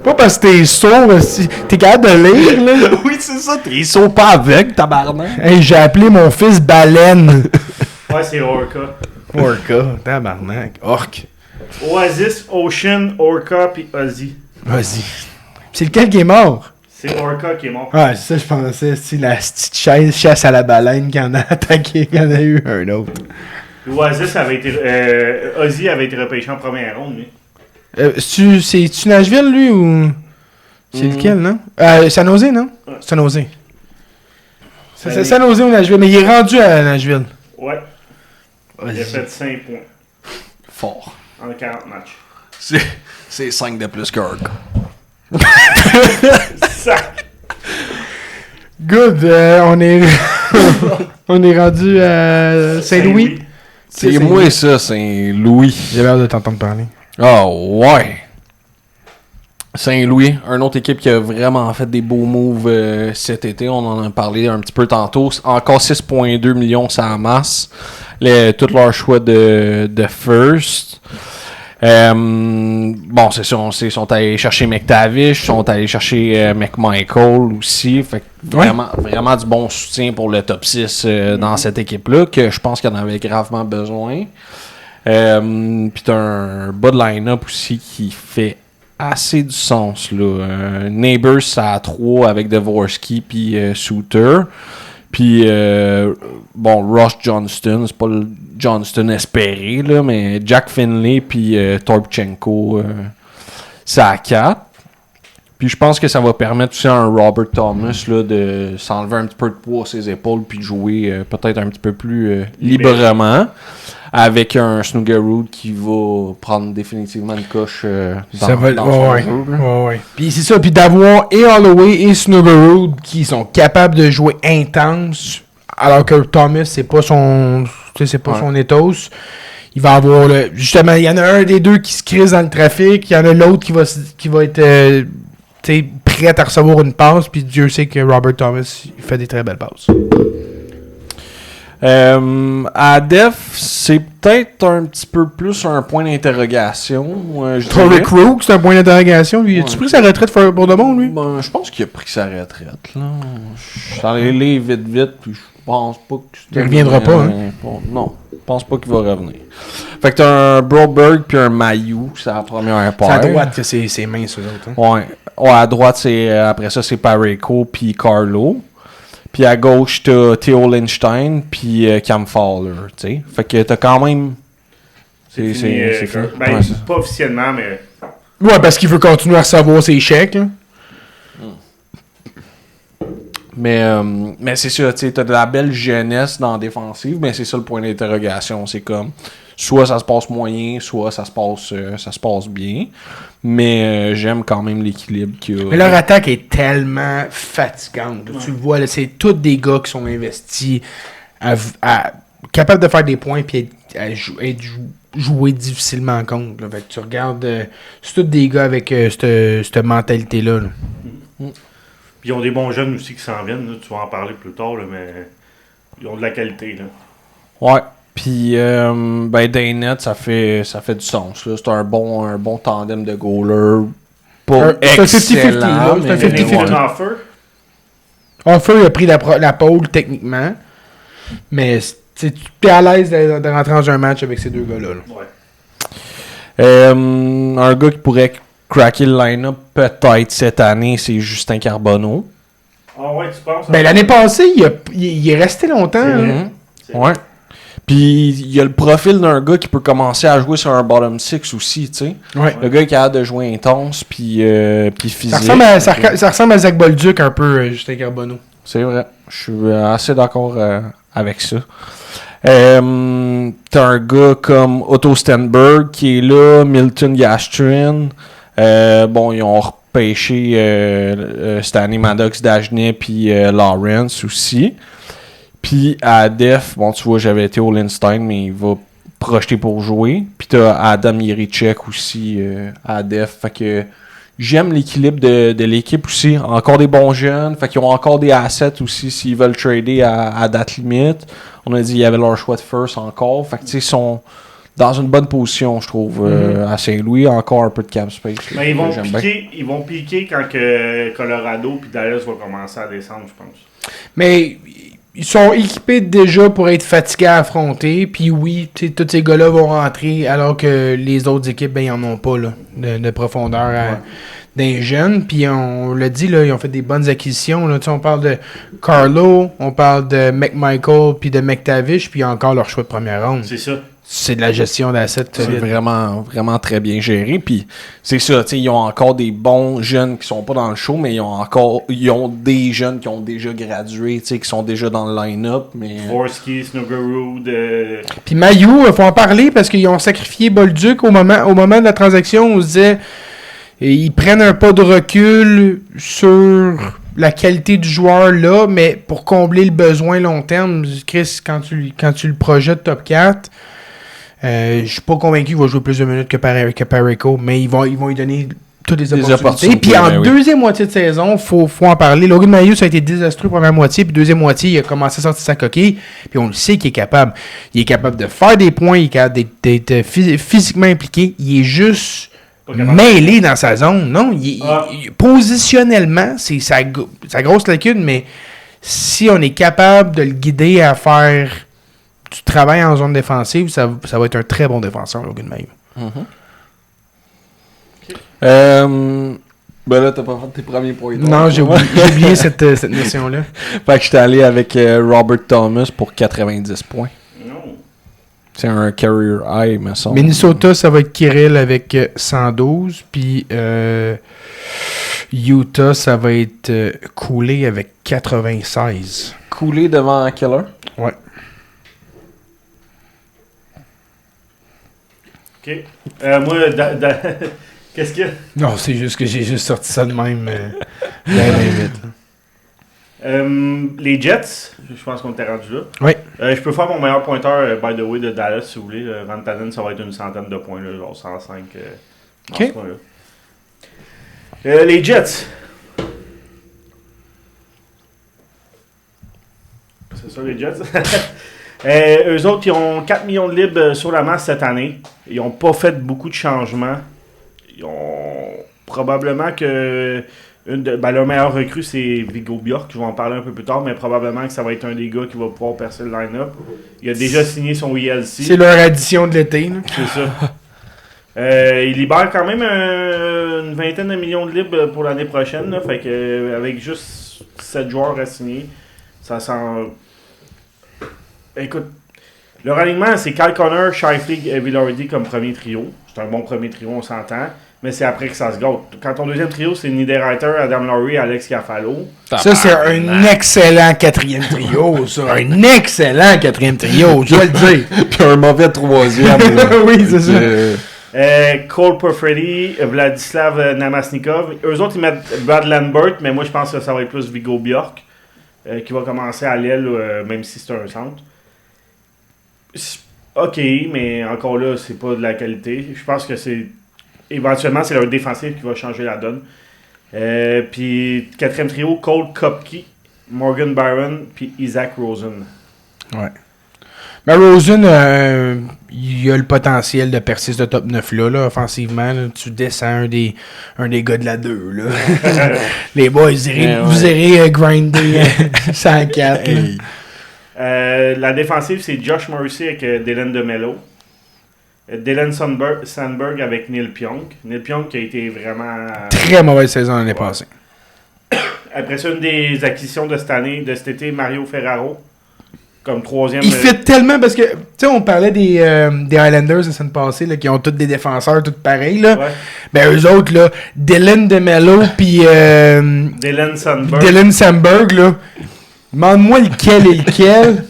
Pas parce que t'es sourd, t'es capable de lire, là. Oui, c'est ça, t'es sourd pas avec, tabarnak. Hey, j'ai appelé mon fils Baleine. Ouais, c'est Orca. Orca, tabarnak. Orc. Oasis, Ocean, Orca, puis Ozzy. Vas-y. C'est lequel qui est mort? C'est Orca qui est mort. Ah, c'est ça, je pensais. C'est la petite chasse à la baleine qui en a attaqué, qui en a eu un autre. Oasis avait été... Ozzy avait été repêché en première ronde, lui. C'est-tu Nashville, lui, ou... C'est lequel, non? San Jose, non? Ouais. San Jose. C'est San Jose ou Nashville, mais il est rendu à Nashville. Ouais. Il a fait 5 points. Fort. En 40 matchs. C'est 5 de plus qu'Orc. Good, on est... on est rendu à Saint-Louis. C'est moi ça, Saint-Louis. J'ai l'air de t'entendre parler. Oh ouais. Saint-Louis, une autre équipe qui a vraiment fait des beaux moves cet été. On en a parlé un petit peu tantôt. Encore 6,2 millions, ça amasse. Tout leur choix de first. Bon, c'est ça. Ils sont allés chercher McTavish, ils sont allés chercher McMichael aussi. Fait que vraiment du bon soutien pour le top 6 dans cette équipe-là, que je pense qu'il en avait gravement besoin. Puis t'as un bas de line-up aussi qui fait assez du sens, là. Neighbors, ça a 3 avec Dvorsky puis Suter. Puis, bon, Ross Johnston, c'est pas le Johnston espéré, là, mais Jack Finlay puis Torpchenko, ça a 4. Puis je pense que ça va permettre aussi à un Robert Thomas là, de s'enlever un petit peu de poids à ses épaules puis de jouer peut-être un petit peu plus librement. Avec un Snuggerud qui va prendre définitivement une coche dans son jeu. Ouais. Puis c'est ça, puis d'avoir et Holloway et Snuggerud qui sont capables de jouer intense, alors que Thomas, c'est pas son ethos. Il va avoir justement, il y en a un des deux qui se crise dans le trafic, il y en a l'autre qui va être prêt à recevoir une passe, puis Dieu sait que Robert Thomas il fait des très belles passes. À Def, c'est peut-être un petit peu plus un point d'interrogation. Torrey Krug, c'est un point d'interrogation. Lui, as-tu pris sa retraite pour de bon, lui? Ben, je pense qu'il a pris sa retraite. Là. Je suis allé lire vite, puis je pense pas que... Il reviendra pas, hein? Non, je pense pas qu'il va revenir. Fait que t'as un Broberg puis un Mailloux, c'est la première paire. C'est à droite que c'est mince, eux autres. Hein? Ouais, à droite, après ça, c'est Parayko puis Carlo. Puis à gauche, t'as Theo Lindstein puis Cam Fowler, tu sais. Fait que t'as quand même... C'est fini. Ben, pas officiellement, mais Ouais, parce qu'il veut continuer à recevoir ses chèques. Là. Mais c'est ça, tu sais, t'as de la belle jeunesse dans la défensive, mais c'est ça le point d'interrogation. C'est comme, soit ça se passe moyen, soit ça se passe bien. Mais j'aime quand même l'équilibre qu'il y a. Mais leur attaque est tellement fatigante. Tu le vois, là, c'est tous des gars qui sont investis, capables de faire des points et être jouer difficilement contre. Là. Fait que tu regardes, c'est tous des gars avec cette mentalité-là. Là. Puis ils ont des bons jeunes aussi qui s'en viennent. Là. Tu vas en parler plus tard, là, mais ils ont de la qualité. Là. Ouais. Puis, Daynette, ça fait du sens. Là. C'est un bon tandem de goalers. Pas excellent. C'est un 50-50. Offer, il a pris la pole techniquement. Mais tu es à l'aise de rentrer dans un match avec ces deux gars-là. Là. Ouais. Un gars qui pourrait craquer le line-up peut-être cette année, c'est Justin Carbonneau. Ah ouais, tu penses? Ben, l'année passée, il est resté longtemps. Hein. Ouais. Puis il y a le profil d'un gars qui peut commencer à jouer sur un bottom six aussi, tu sais. Ouais. Le gars qui est capable de jouer intense puis physique. Ça ressemble à Zach Bolduc un peu, Justin Carbonneau. C'est vrai. Je suis assez d'accord avec ça. T'as un gars comme Otto Stenberg qui est là, Milton Gastrin. Ils ont repêché cette année Maddox Dagenet puis Lawrence aussi. Puis à Def, tu vois, j'avais été au Lindstein, mais il va projeter pour jouer. Puis t'as Adam Yerichek aussi à Def. Fait que j'aime l'équilibre de l'équipe aussi. Encore des bons jeunes. Fait qu'ils ont encore des assets aussi s'ils veulent trader à date limite. On a dit qu'il y avait leur choix de first encore. Fait que tu sais, ils sont dans une bonne position, je trouve, à Saint-Louis. Encore un peu de cap space. Mais ils vont piquer quand que Colorado puis Dallas vont commencer à descendre, je pense. Mais ils sont équipés déjà pour être fatigués à affronter. Puis oui, tous ces gars-là vont rentrer alors que les autres équipes, ils n'en ont pas là, de profondeur des jeunes. Puis on l'a dit, là, ils ont fait des bonnes acquisitions. Là. On parle de Carlo, on parle de McMichael puis de McTavish, puis il y a encore leur choix de première ronde. C'est ça. C'est de la gestion d'assets. C'est vraiment, vraiment très bien géré. Puis c'est ça, ils ont encore des bons jeunes qui sont pas dans le show, mais ils ont des jeunes qui ont déjà gradué, qui sont déjà dans le line-up. Forsky, Snuggerud. Puis Mayu, il faut en parler parce qu'ils ont sacrifié Bolduc au moment de la transaction. On se disait, ils prennent un pas de recul sur la qualité du joueur là, mais pour combler le besoin long terme, Chris, quand tu le projettes top 4, je suis pas convaincu qu'il va jouer plus de minutes que Parayko, mais ils vont lui donner toutes les opportunités. Et puis en deuxième moitié de saison, faut en parler. Logan Mailloux, ça a été désastreux première moitié, puis deuxième moitié, il a commencé à sortir sa coquille, puis on le sait qu'il est capable. Il est capable de faire des points, il est capable d'être physiquement impliqué, il est juste mêlé dans sa zone. Non, positionnellement, c'est sa grosse lacune, mais si on est capable de le guider à faire du travail en zone défensive, ça va être un très bon défenseur, Logan Mailloux. Là, t'as pas fait tes premiers points. Non, j'ai oublié cette notion-là. Fait que j'étais allé avec Robert Thomas pour 90 points. Non. C'est un career high, me semble. Minnesota, ça va être Kirill avec 112. Puis Utah, ça va être Cooley avec 96. Cooley devant Keller? Ouais. OK. Moi, qu'est-ce qu'il y a? Non, c'est juste que j'ai juste sorti ça de même bien vite. Les Jets, je pense qu'on était rendu là. Oui. Je peux faire mon meilleur pointeur, by the way, de Dallas, si vous voulez. Rantanen, ça va être une centaine de points, là, genre 105. OK. Ce point-là. Les Jets. C'est ça, les Jets. Eux autres, ils ont 4 millions de libres sur la masse cette année. Ils n'ont pas fait beaucoup de changements. Ils ont probablement que leur meilleur recrue, c'est Viggo Bjork. Je vais en parler un peu plus tard, mais probablement que ça va être un des gars qui va pouvoir percer le line-up. Il a déjà signé son ELC. C'est leur addition de l'été. Là. C'est ça. Il libère quand même une vingtaine de millions de libres pour l'année prochaine. Là, fait que, avec juste 7 joueurs à signer, ça sent... Écoute, leur alignement, c'est Kyle Connor, Scheifele et Vilardi comme premier trio. C'est un bon premier trio, on s'entend. mais c'est après que ça se gâte. Quand ton deuxième trio, c'est Niederreiter, Adam Lowry, Alex Garfalo. Ça, c'est un excellent quatrième trio, ça. Un excellent quatrième trio, je dois le dire. Puis un mauvais troisième. Oui, c'est ça. Cole Perfetti, Vladislav Namasnikov. Eux autres, ils mettent Brad Lambert, mais moi, je pense que ça va être plus Viggo Bjork, qui va commencer à l'aile, même si c'est un centre. OK, mais encore là, c'est pas de la qualité. Je pense que c'est... Éventuellement, c'est leur défensif qui va changer la donne. Puis, quatrième trio, Cole Kopke, Morgan Byron, puis Isaac Rosen. Ouais. Mais Rosen, il a le potentiel de percer ce top 9-là, là, offensivement. Là. Tu descends un des gars de la 2. Là. Les boys, vous irez grinder 104. La défensive, c'est Josh Morrissey avec Dylan DeMello. Dylan Sandberg avec Neil Pionk. Neil Pionk qui a été vraiment... Très mauvaise saison l'année passée. Après ça, une des acquisitions de cet été, Mario Ferraro. Comme troisième... Il fait tellement parce que, tu sais, on parlait des Highlanders la semaine passée, là, qui ont tous des défenseurs, tous pareils, là. Ouais. Ben, eux autres, là, Dylan DeMello puis Dylan Sandberg, là. Demande-moi lequel est lequel.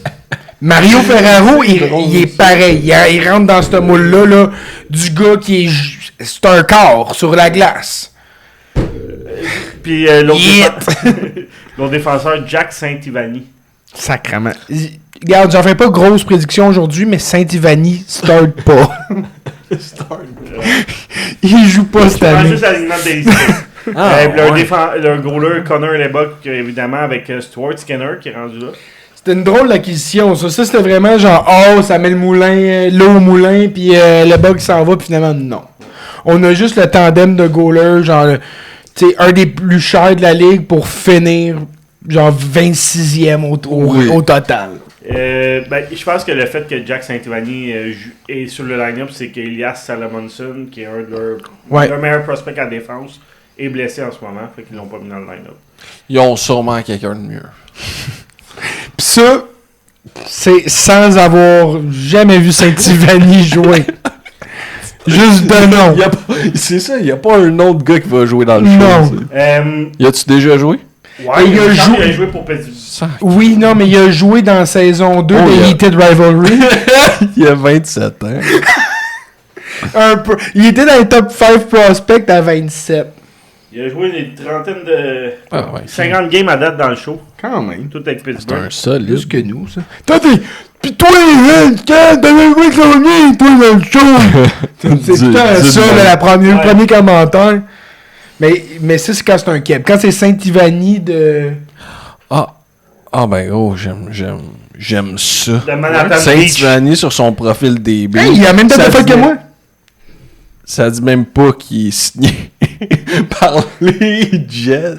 Mario Ferraro, il est pareil. Il rentre dans ce moule-là, là, du gars qui est... C'est un corps sur la glace. Puis l'autre défenseur, Jack Saint-Ivani. Sacrement. Regarde, j'en fais pas grosse prédiction aujourd'hui, mais Saint-Ivani start pas. Il joue pas cette année. Juste l'alignement des leur goaler, Connor Lebock, évidemment, avec Stuart Skinner qui est rendu là. C'était une drôle d'acquisition, ça. Ça, c'était vraiment genre, ça met le moulin, l'eau au moulin, puis Lebock s'en va, puis finalement, non. On a juste le tandem de goalers, genre, tu sais, un des plus chers de la ligue pour finir, genre, 26e au total. Je pense que le fait que Jack Saint-Ivani est sur le line-up, c'est qu'Elias Salomonson, qui est un de leurs meilleurs prospects à défense, est blessé en ce moment, fait qu'ils l'ont pas mis dans le line-up. Ils ont sûrement quelqu'un de mieux. Pis ça, c'est sans avoir jamais vu Saint-Ivani jouer. Juste de nom. C'est ça, il n'y a pas un autre gars qui va jouer dans le show. Non. Y a-tu déjà joué? Ouais, il a joué pour Petit. Oui, non, mais il a joué dans saison 2 de Heated Rivalry. Il a 27 ans. Un peu. Il était dans les top 5 prospects à 27. Il a joué une trentaine de... 50 games à date dans le show. Quand même. Tout avec Pittsburgh. C'est un solide. Plus que nous, ça. Pis toi, quand t'avais joué combien, toi, dans le show? C'est tout ça, le premier commentaire. Mais ça, c'est quand c'est un keb. Quand c'est Saint-Ivani de... Ben gros, j'aime ça. Saint-Ivani sur son profil DB. Hey, il a même pas de fois que moi. Ça dit même pas qu'il est signé par les Jets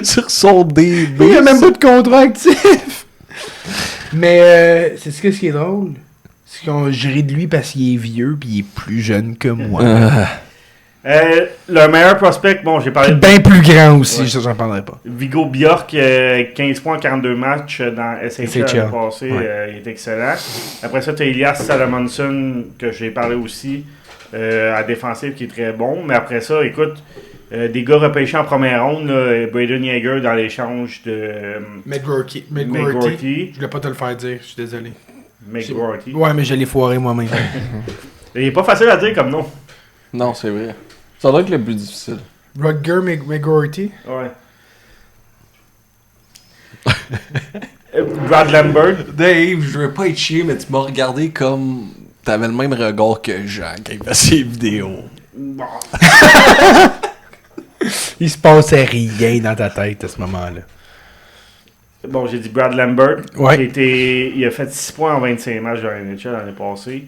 sur son DB. Il a même pas de contrat actif. Mais c'est ce qui est drôle. C'est qu'on rit de lui parce qu'il est vieux puis il est plus jeune que moi. Le meilleur prospect, bon, j'ai parlé... Bien plus grand aussi, ça j'en parlerai pas. Viggo Bjork, 15 points en 42 matchs dans SHL l'année passée, il est excellent. Après ça, tu as Elias Salomonson, que j'ai parlé aussi, à défensif, qui est très bon. Mais après ça, écoute, des gars repêchés en première ronde, là, Braden Yeager dans l'échange de... McGroarty. Je voulais pas te le faire dire, je suis désolé. McGroarty. Ouais, mais je l'ai foiré moi-même. Il est pas facile à dire comme nom. Non, c'est vrai. Ça doit être le plus difficile. Rutger McGroarty. Ouais. Brad Lambert. Dave, je veux pas être chier, mais tu m'as regardé comme... T'avais le même regard que Jean quand il fait ses vidéos. Bon. Il se passait rien dans ta tête à ce moment-là. Bon, j'ai dit Brad Lambert. Ouais. Il a fait 6 points en 25 matchs dans la NHL l'année passée.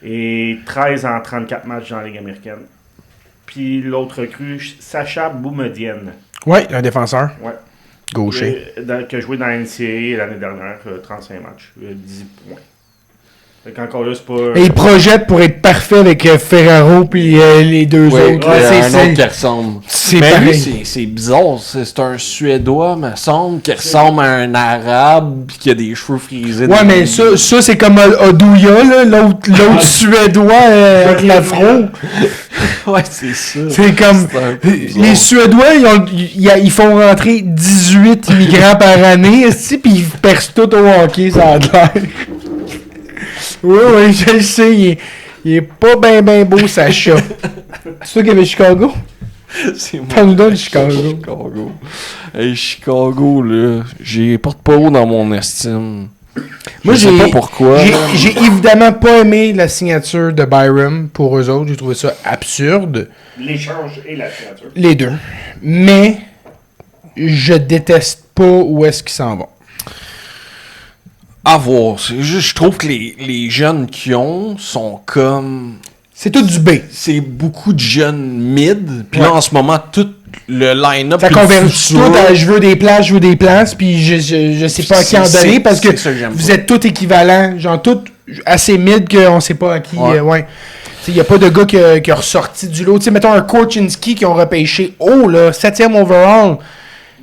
Et 13 en 34 matchs dans la Ligue américaine. Puis l'autre recrue, Sacha Boumedienne. Ouais, un défenseur. Ouais. Gaucher. Qui a joué dans la NCAA l'année dernière, 35 matchs, 10 points. Fait qu'encore là, c'est pas... Et il projette pour être parfait avec Ferraro puis les deux autres. Ouais, un autre qui ressemble. C'est mais pareil. lui, c'est bizarre. C'est un Suédois, me semble, qui ressemble à un Arabe puis qui a des cheveux frisés. Ouais, mais ça c'est comme Oduya, là, l'autre Suédois avec l'afro. Ouais, c'est ça. C'est comme... C'est un peu bizarre. Les Suédois, ils font rentrer 18 immigrants par année, puis ils percent tout au hockey, ça a l'air. Oui, je le sais, il est pas ben beau, Sacha. C'est toi qui avait Chicago? C'est moi. Parle-nous donc de Chicago. Hey, Chicago, là, j'y porte pas haut dans mon estime. Moi, je sais pas pourquoi. J'ai évidemment pas aimé la signature de Byram pour eux autres. J'ai trouvé ça absurde. L'échange et la signature. Les deux. Mais je déteste pas où est-ce qu'ils s'en vont. À voir. C'est juste, je trouve que les jeunes qui ont sont comme... C'est tout du B. C'est beaucoup de jeunes mid. Puis là, en ce moment, tout le line-up... Ça converge tout à je veux des places, puis je sais pas à qui en donner, parce que vous êtes tous équivalents. Genre, tous assez mid qu'on sait pas à qui... ouais. Il n'y a pas de gars qui a ressorti du lot. T'sais, mettons un Korchinski qui ont repêché haut, là, 7e overall.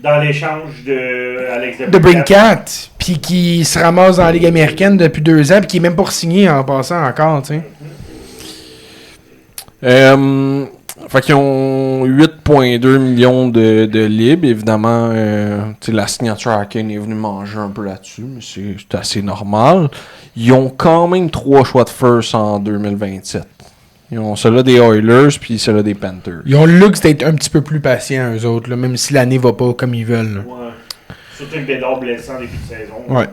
Dans l'échange de Alex De Brincat, puis qui se ramasse dans la Ligue américaine depuis 2 ans, puis qui est même pas signé en passant encore, tu sais. Fait qu'ils ont 8,2 millions de libres. Évidemment, la signature à Kane est venue manger un peu là-dessus, mais c'est assez normal. Ils ont quand même 3 choix de first en 2027. Ils ont ceux-là des Oilers, puis ceux-là des Panthers. Ils ont le luxe d'être un petit peu plus patients, eux autres, là, même si l'année va pas comme ils veulent. Là. Ouais. Surtout que Bédard blessé en début de saison. Ouais.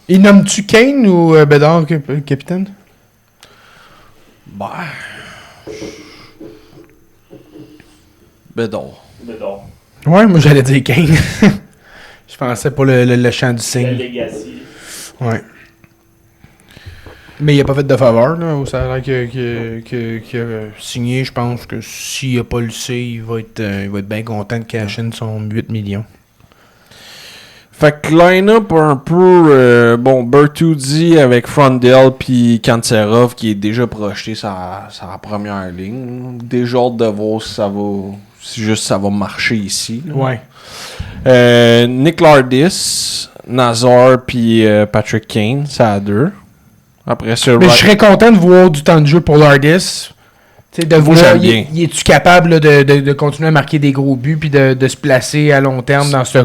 Et nommes-tu Kane ou Bédard, capitaine? Bah. Bédard. Ouais, moi j'allais dire Kane. Je pensais pour le chant du Le cygne. Legacy. Ouais. Mais il a pas fait de faveur, là, au salaire qu'il a signé. Je pense que s'il a pas le C, il va être bien content de cash in son 8 millions. Fait que line-up un peu... Bertuzzi avec Frondell puis Kanserov qui est déjà projeté sa première ligne. Déjà hâte de voir si ça va... Si juste ça va marcher ici. Là. Ouais. Nick Lardis, Nazar puis Patrick Kane, ça a 2. Après ça, Mais je serais content de voir du temps de jeu pour Lardis. T'sais, de voir, j'aime bien. il est-tu capable là, de continuer à marquer des gros buts puis de se placer à long terme dans ce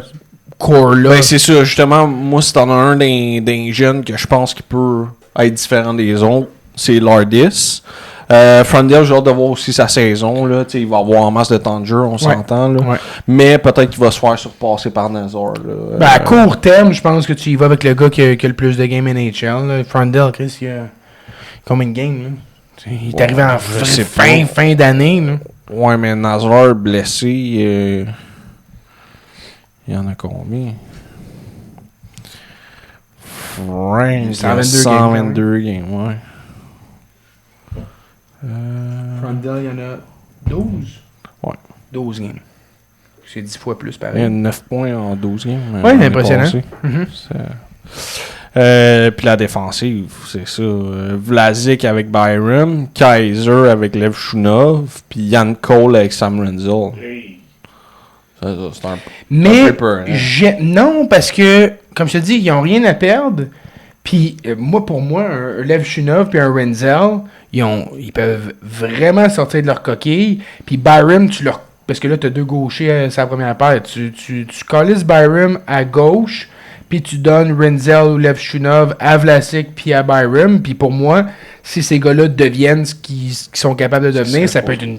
core-là? Ben, c'est ça, justement, moi, si t'en as un des jeunes que je pense qu'il peut être différent des autres, c'est Lardis. Frondell, j'ai hâte de voir aussi sa saison. Là, il va avoir en masse de temps de jeu, on s'entend. Là. Ouais. Mais peut-être qu'il va se faire surpasser par Nazar. Là. Ben, à court terme, je pense que tu y vas avec le gars qui a le plus de games NHL. Là. Frondell, Chris, il a combien de games? Là? Il est arrivé en fin d'année. Là. Ouais, mais Nazar blessé, il y en a combien? Frank, 122 games, ouais. Frondell, il y en a 12? Ouais. 12 games. C'est 10 fois plus, Il y a pareil. 9 points en 12 games. Ouais, c'est impressionnant. Puis la défensive, c'est ça. Vlasic avec Byram, Kaiser avec Lev Shunov, puis Yann Cole avec Sam Renzel. Hey. C'est un Mais peu peur, hein. non, parce que, comme je te dis, ils n'ont rien à perdre. Puis, pour moi, un Lev Shunov puis un Renzel, ils peuvent vraiment sortir de leur coquille. Puis Byram, parce que là, tu as 2 gauchers sur la première paire. Tu calisses Byram à gauche, puis tu donnes Renzel ou Lev Shunov à Vlasic puis à Byram. Puis pour moi, si ces gars-là deviennent ce qu'ils sont capables de devenir, ça peut être un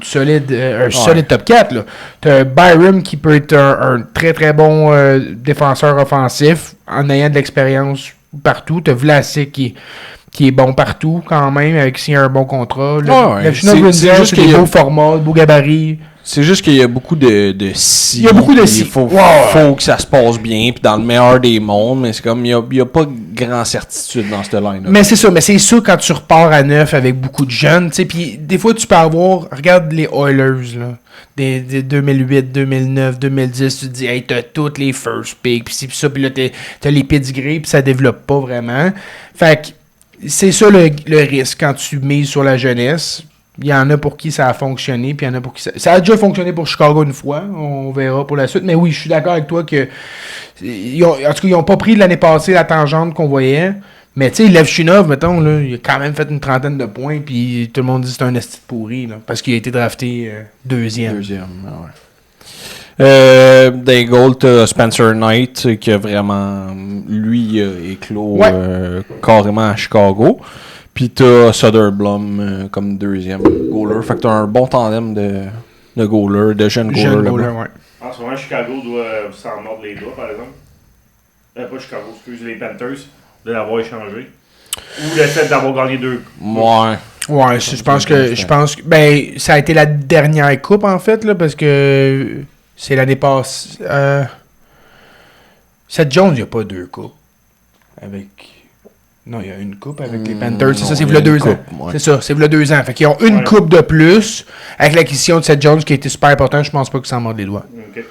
solide top 4. Tu as Byram qui peut être un très très bon défenseur offensif en ayant de l'expérience partout. Tu as Vlasic qui est bon partout quand même, avec s'il y a un bon contrat. Lev Shunov, Renzel, c'est des beaux formats, beaux gabarits. C'est juste qu'il y a beaucoup de si. Il y a beaucoup de si. Il faut que ça se passe bien, puis dans le meilleur des mondes, mais c'est comme, il n'y a pas grande certitude dans ce line-up. Mais c'est ça, mais c'est sûr quand tu repars à neuf avec beaucoup de jeunes, tu sais, puis des fois tu peux avoir, regarde les Oilers, là, des 2008, 2009, 2010, tu te dis, hey, t'as toutes les first picks, puis ça, puis là, t'as les pedigree, puis ça développe pas vraiment. Fait que, c'est ça le risque quand tu mises sur la jeunesse. Il y en a pour qui ça a fonctionné, puis il y en a pour qui ça a déjà fonctionné pour Chicago une fois. On verra pour la suite. Mais oui, je suis d'accord avec toi que... en tout cas, ils n'ont pas pris l'année passée la tangente qu'on voyait. Mais tu sais, Levchinov, mettons, là, il a quand même fait une trentaine de points, puis tout le monde dit que c'est un esti pourri, là, parce qu'il a été drafté deuxième. Des goals, t'as Spencer Knight qui a vraiment, lui, éclos carrément à Chicago. Puis t'as Soderblom comme deuxième goaler. Fait que t'as un bon tandem de goalers, de jeunes goalers. En ce moment, Chicago doit s'en mordre les doigts, par exemple. Pas Chicago, excuse, les Panthers, de l'avoir échangé. Ou le fait d'avoir gagné 2. Ouais, je pense que ben ça a été la dernière coupe en fait là, parce que c'est l'année passée. Seth Jones, il n'y a pas 2 coupes avec. Non, il y a une coupe avec les Panthers. C'est ça, c'est v'là 2 ans. Ouais. C'est ça, c'est v'là 2 ans. Fait qu'ils ont une coupe de plus avec l'acquisition de Seth Jones qui a été super importante. Je pense pas qu'ils s'en mordent les doigts. Okay.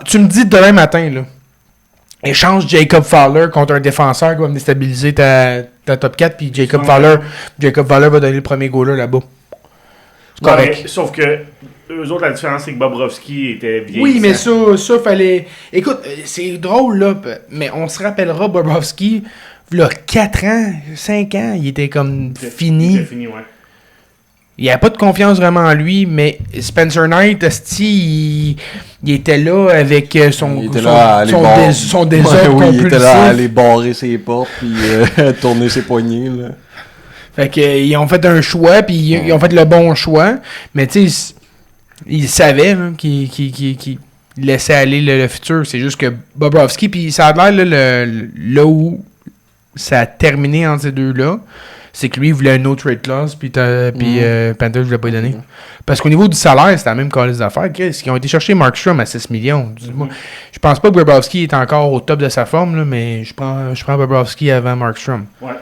Tu me dis demain matin, là, échange Jacob Fowler contre un défenseur qui va me déstabiliser ta top 4, puis Jacob Fowler va donner le premier goaler là-bas. C'est correct. Sauf que eux autres, la différence, c'est que Bobrovsky était vieillissant. Oui, mais ça fallait... Écoute, c'est drôle, là, mais on se rappellera Bobrovsky, là, 4 ans, 5 ans, il était comme fini. Il était fini, ouais. Il n'y avait pas de confiance vraiment en lui, mais Spencer Knight, il était là avec son désordre compulsif. Il était là à aller barrer ses portes puis tourner ses poignets. Là. Fait qu'ils ont fait un choix, puis ils ont fait le bon choix, mais tu sais, ils savaient qu'ils laissaient aller le futur. C'est juste que Bobrovsky, puis ça a l'air là où ça a terminé entre ces deux-là, c'est que lui, il voulait un autre trade clause, puis Panthers ne voulait pas lui donner. Parce qu'au niveau du salaire, c'était la même calice d'affaires. Ils ont été chercher Markstrom à 6 millions. Je pense pas que Bobrovsky est encore au top de sa forme, là, mais je prends Bobrovsky avant Markstrom. Ouais.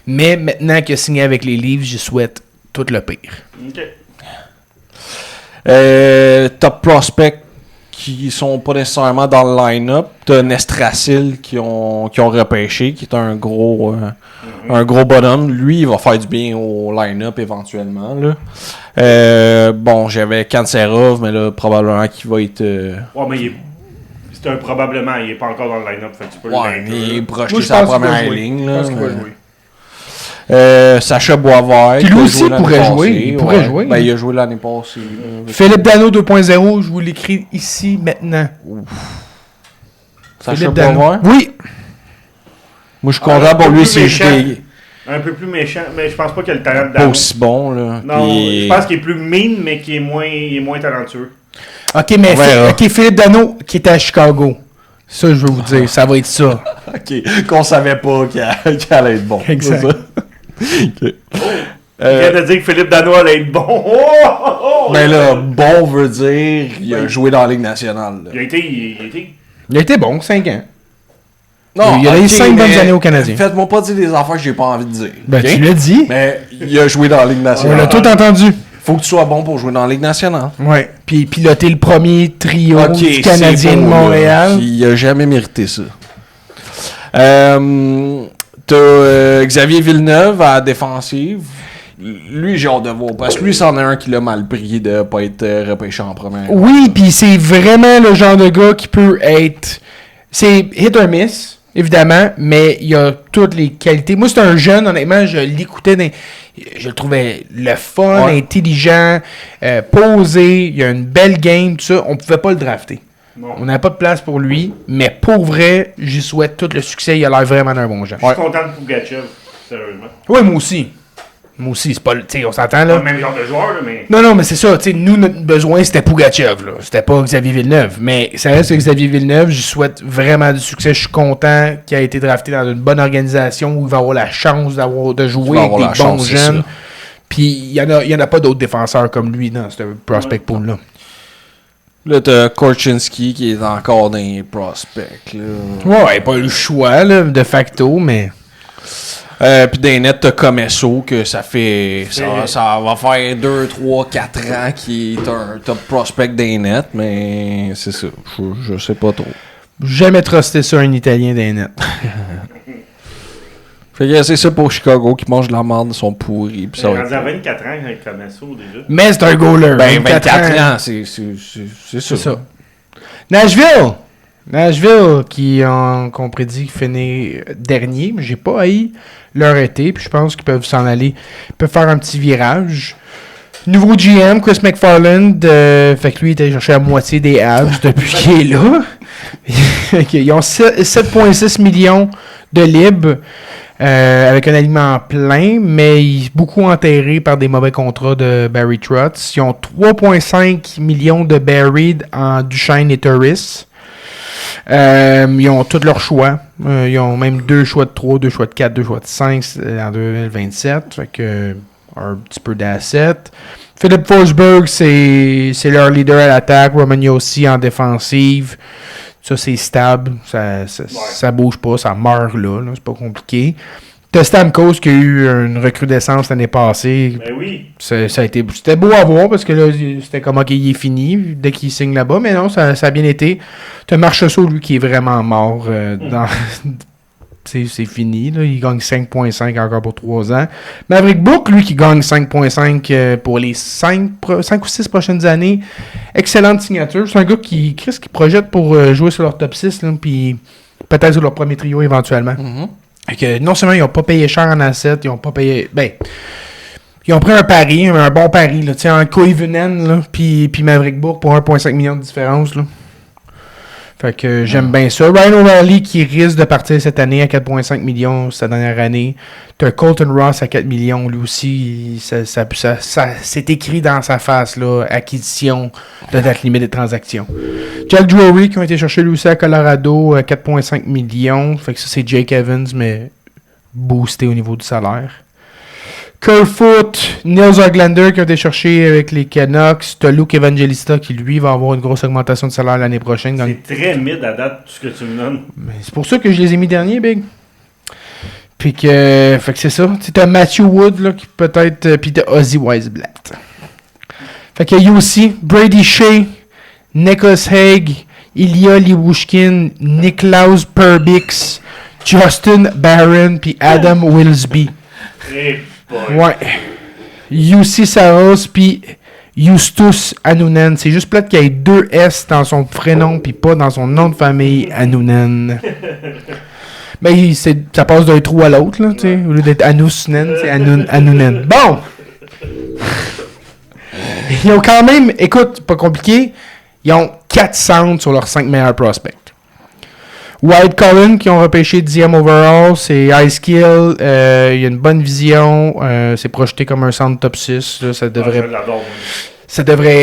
Mais maintenant qu'il a signé avec les Leafs, je souhaite tout le pire. OK. Top prospect qui sont pas nécessairement dans le line-up. T'as Nestrasil qui ont repêché, qui est un gros bonhomme. Lui, il va faire du bien au line-up éventuellement. Là. Bon, j'avais Kanserov, mais là, probablement qu'il va être... Ouais, mais c'est un probablement, il est pas encore dans le line-up, fait que tu peux il est projeté sur la première ligne. Là, je pense qu'il va jouer. Sacha Boisvert. Puis lui aussi pourrait jouer. Il pourrait jouer. Ben, il a joué l'année passée. Philippe Dano 2.0, je vous l'écris ici maintenant. Sacha Boisvert? Oui. Moi, je suis content pour lui si un peu plus méchant, mais je pense pas qu'il a le talent de Dano. Pas aussi bon, là. Non, je pense qu'il est plus mean, mais qu'il est moins talentueux. OK, mais Philippe Dano qui était à Chicago. Ça, je veux vous dire, ça va être ça. OK, qu'on savait pas qu'il allait être bon. Exact. Okay. Il vient de dire que Philippe Dano allait être bon. Ben là, bon veut dire il a joué dans la Ligue nationale. Là. Il a été bon, 5 ans. Non, il a eu 5 bonnes années au Canadien. Faites-moi pas dire des affaires que j'ai pas envie de dire. Ben, tu l'as dit. Mais il a joué dans la Ligue nationale. On l'a tout entendu. Faut que tu sois bon pour jouer dans la Ligue nationale. Ouais. Puis piloter le premier trio du Canadien de Montréal. Là. Il a jamais mérité ça. T'as Xavier Villeneuve à la défensive. Lui, j'ai hâte de voir. Parce que lui, c'en est un qui l'a mal pris de pas être repêché en première. Oui, puis c'est vraiment le genre de gars qui peut être... C'est hit or miss, évidemment, mais il a toutes les qualités. Moi, c'est un jeune, honnêtement, je l'écoutais, je le trouvais le fun, intelligent, posé, il a une belle game, tout ça. On pouvait pas le drafter. Non. On n'avait pas de place pour lui, mais pour vrai, j'y souhaite tout le succès. Il a l'air vraiment d'un bon genre. Je suis content de Pougachev, sérieusement. Oui, moi aussi. Moi aussi, c'est pas... Tu sais, on s'entend, là. Pas le même genre de joueur, là, mais... Non, mais c'est ça. Tu sais, nous, notre besoin, c'était Pougachev, là. C'était pas Xavier Villeneuve. Mais ça reste que Xavier Villeneuve, je souhaite vraiment du succès. Je suis content qu'il ait été drafté dans une bonne organisation où il va avoir la chance de jouer avec des bons jeunes. Puis, il y en a pas d'autres défenseurs comme lui dans ce prospect pool-là. Là, t'as Korchinski qui est encore dans les prospects. Là. Ouais, pas eu le choix, là, de facto, mais... Puis dans les nets, t'as Comesso, que ça va faire 2, 3, 4 ans qu'il est un top prospect dans les nets, mais c'est ça. Je sais pas trop. Jamais trusté ça un Italien dans les nets. Fait que c'est ça pour Chicago qui mange de la merde, ils sont pourris. Puis ça Il va est être... rendu à 24 ans quand il connaît ça déjà. Mais c'est un goaler. Ben, 24 ans, c'est ça. C'est ça. Nashville, qu'on prédit finir dernier, mais j'ai pas haï leur été, puis je pense qu'ils peuvent s'en aller. Ils peuvent faire un petit virage. Nouveau GM, Chris McFarland, fait que lui, il était cherché à moitié des Habs depuis qu'il est là. Ils ont 7,6 millions de libres avec un alignement plein, mais beaucoup enterrés par des mauvais contrats de Barry Trotz. Ils ont 3,5 millions de buried en Duchesne et Turris. Ils ont tous leurs choix. Ils ont même 2 choix de 3, 2 choix de 4, 2 choix de 5 en 2027. Fait que un petit peu d'assets. Philip Forsberg, c'est leur leader à l'attaque. Romagnosi en défensive. Ça, c'est stable. Ça bouge pas. Ça meurt là. C'est pas compliqué. T'as Stamkos qui a eu une recrudescence l'année passée. Ben oui. C'était beau à voir parce que là, c'était comme OK, il est fini dès qu'il signe là-bas. Mais non, ça a bien été. T'as Marchessault, lui, qui est vraiment mort. C'est fini. Là. Il gagne 5,5 encore pour 3 ans. Maverick Book, lui, qui gagne 5,5 pour les 5 ou 6 prochaines années. Excellente signature. C'est un gars qui projette pour jouer sur leur top 6, là, puis peut-être sur leur premier trio éventuellement. Mm-hmm. Fait que non seulement ils n'ont pas payé cher en assets, ils ont pas payé... Ben, ils ont pris un pari, un bon pari, là, un Koivunen, puis Maverick Book pour 1,5 million de différence, là. Fait que j'aime bien ça. Ryan O'Reilly qui risque de partir cette année à 4,5 millions sa dernière année. T'as Colton Ross à 4 millions, lui aussi. Ça c'est écrit dans sa face, là, acquisition de date limite des transactions. Jack Drury qui ont été cherchés lui aussi à Colorado à 4,5 millions. Fait que ça, c'est Jake Evans, mais boosté au niveau du salaire. Kerfoot, Nils Höglander qui ont été cherchés avec les Canucks. T'as Luke Evangelista qui, lui, va avoir une grosse augmentation de salaire l'année prochaine. C'est très mid à date, tout ce que tu me donnes. Mais c'est pour ça que je les ai mis derniers, Big. Puis que... Fait que c'est ça. T'as Matthew Wood, là, qui peut-être... Puis t'as Ozzy Weisblatt. Fait qu'il y a aussi Brady Shea, Nicholas Hague, Ilya Liubushkin, Niklaus Perbix, Justin Barron, puis Adam Wilsby. Hey boy. Ouais. Jussi Saros, puis Justus Anunen. C'est juste plate qu'il y ait 2 S dans son prénom, puis pas dans son nom de famille, Anunen. Mais ça passe d'un trou à l'autre, là, tu sais. Au lieu d'être Anusnen, c'est Anunen. Bon! Ils ont quand même, écoute, pas compliqué, ils ont 4 centres sur leurs 5 meilleurs prospects. White Cullen, qui ont repêché 10e overall, c'est high skill, il y a une bonne vision, c'est projeté comme un centre top 6, là, ça devrait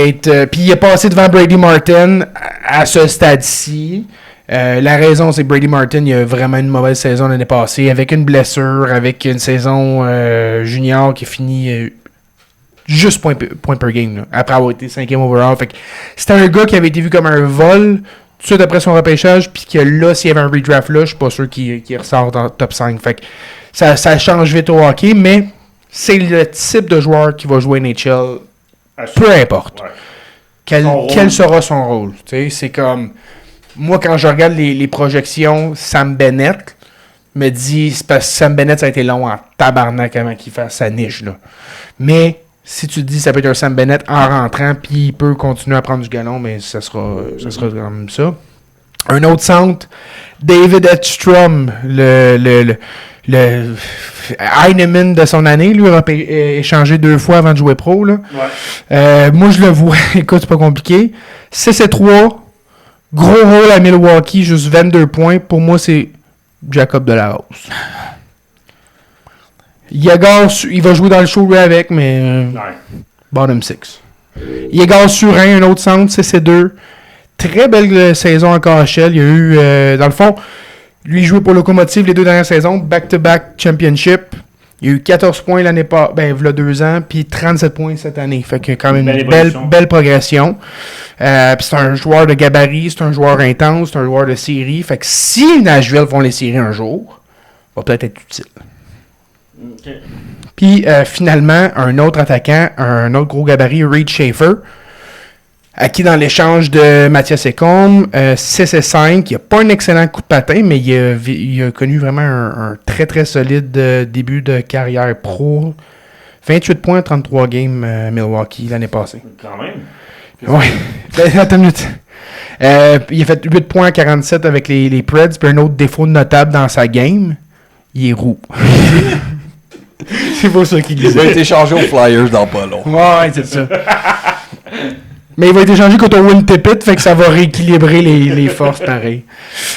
être... Puis il est passé devant Brady Martin à ce stade-ci. La raison, c'est que Brady Martin, il a vraiment une mauvaise saison l'année passée, avec une blessure, avec une saison junior qui finit juste point per game, là, après avoir été 5e overall. Fait que c'était un gars qui avait été vu comme un vol tout de suite après son repêchage, puis que là, s'il y avait un redraft là, je suis pas sûr qu'il ressort dans le top 5. Fait que ça change vite au hockey, mais c'est le type de joueur qui va jouer NHL, peu importe. Ouais. Quel sera son rôle? C'est comme... Moi, quand je regarde les projections, Sam Bennett me dit... C'est parce que Sam Bennett, ça a été long en tabarnak avant qu'il fasse sa niche, là. Mais... Si tu te dis ça peut être un Sam Bennett en rentrant, puis il peut continuer à prendre du galon, mais ça sera quand même ça. Un autre centre, David Edstrom, le Heinemann de son année, lui, a échangé 2 fois avant de jouer pro. Là. Ouais. Moi, je le vois, écoute, c'est pas compliqué. 6-3, gros rôle à Milwaukee, juste 22 points. Pour moi, c'est Jacob Delarose. Yagar, il va jouer dans le show avec, mais bottom 6. Yagar Surin, un autre centre, c'est 2. Très belle saison en KHL. Il y a eu, dans le fond, lui, il jouait pour Locomotive les 2 dernières saisons, back-to-back championship. Il y a eu 14 points l'année passée, il y a 2 ans, puis 37 points cette année. Fait que quand même une belle progression. Puis c'est un joueur de gabarit, c'est un joueur intense, c'est un joueur de série. Fait que si Nashville font les séries un jour, va peut-être être utile. Okay. Puis finalement, un autre attaquant, un autre gros gabarit, Reed Schaefer. acquis dans l'échange de Mathias Ekholm, 6-5. Il n'a pas un excellent coup de patin, mais il a connu vraiment un très très solide début de carrière pro. 28 points en 33 games à Milwaukee l'année passée. Quand même. Oui. Attends une minute. Il a fait 8 points à 47 avec les Preds. Puis un autre défaut notable dans sa game, il est roux. C'est pour ça qu'il Il va disait. être échangé aux Flyers dans pas long. Ouais, c'est ça. Mais il va être échangé contre Win Tippett, fait que ça va rééquilibrer les forces pareil.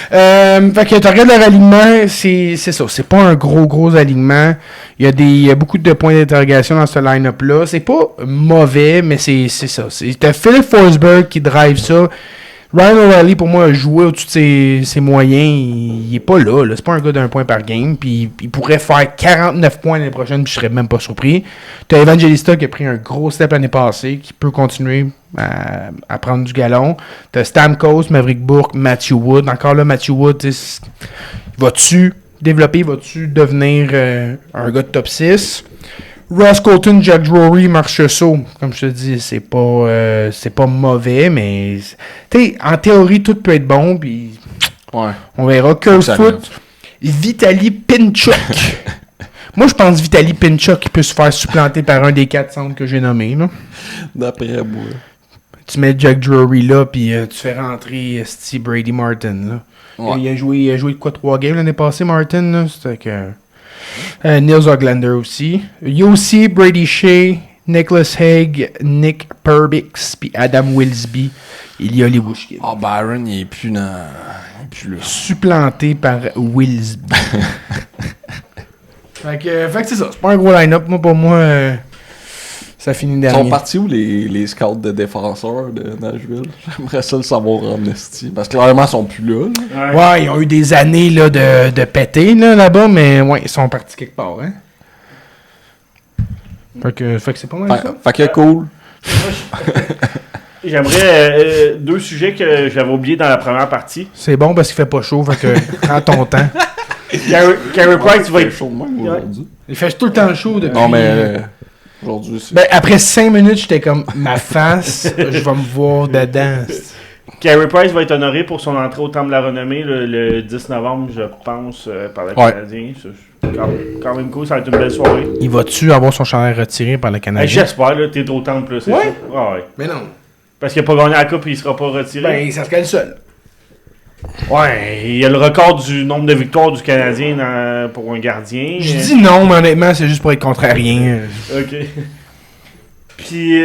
Fait que tu regardes leur alignement, c'est ça. C'est pas un gros alignement. Il y a beaucoup de points d'interrogation dans ce line-up-là. C'est pas mauvais, mais c'est ça. T'as Philip Forsberg qui drive ça. Ryan O'Reilly, pour moi, a joué au-dessus de ses moyens. Il est pas là. C'est pas un gars d'un point par game. Puis il pourrait faire 49 points l'année prochaine, puis je serais même pas surpris. T'as Evangelista qui a pris un gros step l'année passée, qui peut continuer à prendre du galon. T'as Stamkos, Maverick Bourque, Matthew Wood. Encore là, Matthew Wood, vas-tu développer, vas-tu devenir un gars de top 6? Ross Colton, Jack Drury, Marchessault, comme je te dis, c'est pas mauvais, mais en théorie, tout peut être bon, puis Ouais. on verra. Kerfoot, Vitaly Pinchuk. Moi, je pense Vitaly Pinchuk qui peut se faire supplanter par un des 4 centres que j'ai nommés. Là. D'après moi. Tu mets Jack Drury là, puis tu fais rentrer Steve Brady Martin. Là. Ouais. Il a joué de quoi 3 games l'année passée, Martin. Là? C'était que... Nils Oglander aussi. Yossi, Brady Shea, Nicholas Hague, Nick Perbix, puis Adam Wilsby. Il y a les Bushkin. Ah, Byron, il est plus dans... Il est plus là. Supplanté par Wilsby. fait que c'est ça. C'est pas un gros line-up. Moi, pour moi, ça finit Ils dernier. sont partis où les scouts de défenseurs de Nashville? J'aimerais ça le savoir en esti. Parce que clairement, ils sont plus là. Ouais, ils ont eu des années là, de péter là-bas, mais ouais, ils sont partis quelque part. Hein? Fait que c'est pas mal ça. Fait que cool. J'aimerais 2 sujets que j'avais oubliés dans la première partie. C'est bon parce qu'il fait pas chaud, fait que prends ton temps. Carey Price va être chaud de même aujourd'hui. Il fait tout le temps chaud depuis... Non, mais aujourd'hui, c'est... Ben, après 5 minutes, j'étais comme, ma face, je vais me voir dedans. Carey Price va être honoré pour son entrée au Temple de la Renommée le 10 novembre, je pense, par le Canadien. C'est quand même cool, ça va être une belle soirée. Il va-tu avoir son chandail retiré par le Canadien? J'espère, là, t'es au Temple, là, c'est Ouais? ça. Ah ouais. Mais non. Parce qu'il n'a pas gagné la coupe et il sera pas retiré. Ben, ça serait le seul. Ouais, il y a le record du nombre de victoires du Canadien pour un gardien. Je dis non, mais honnêtement, c'est juste pour être contrarien. Ok. Puis,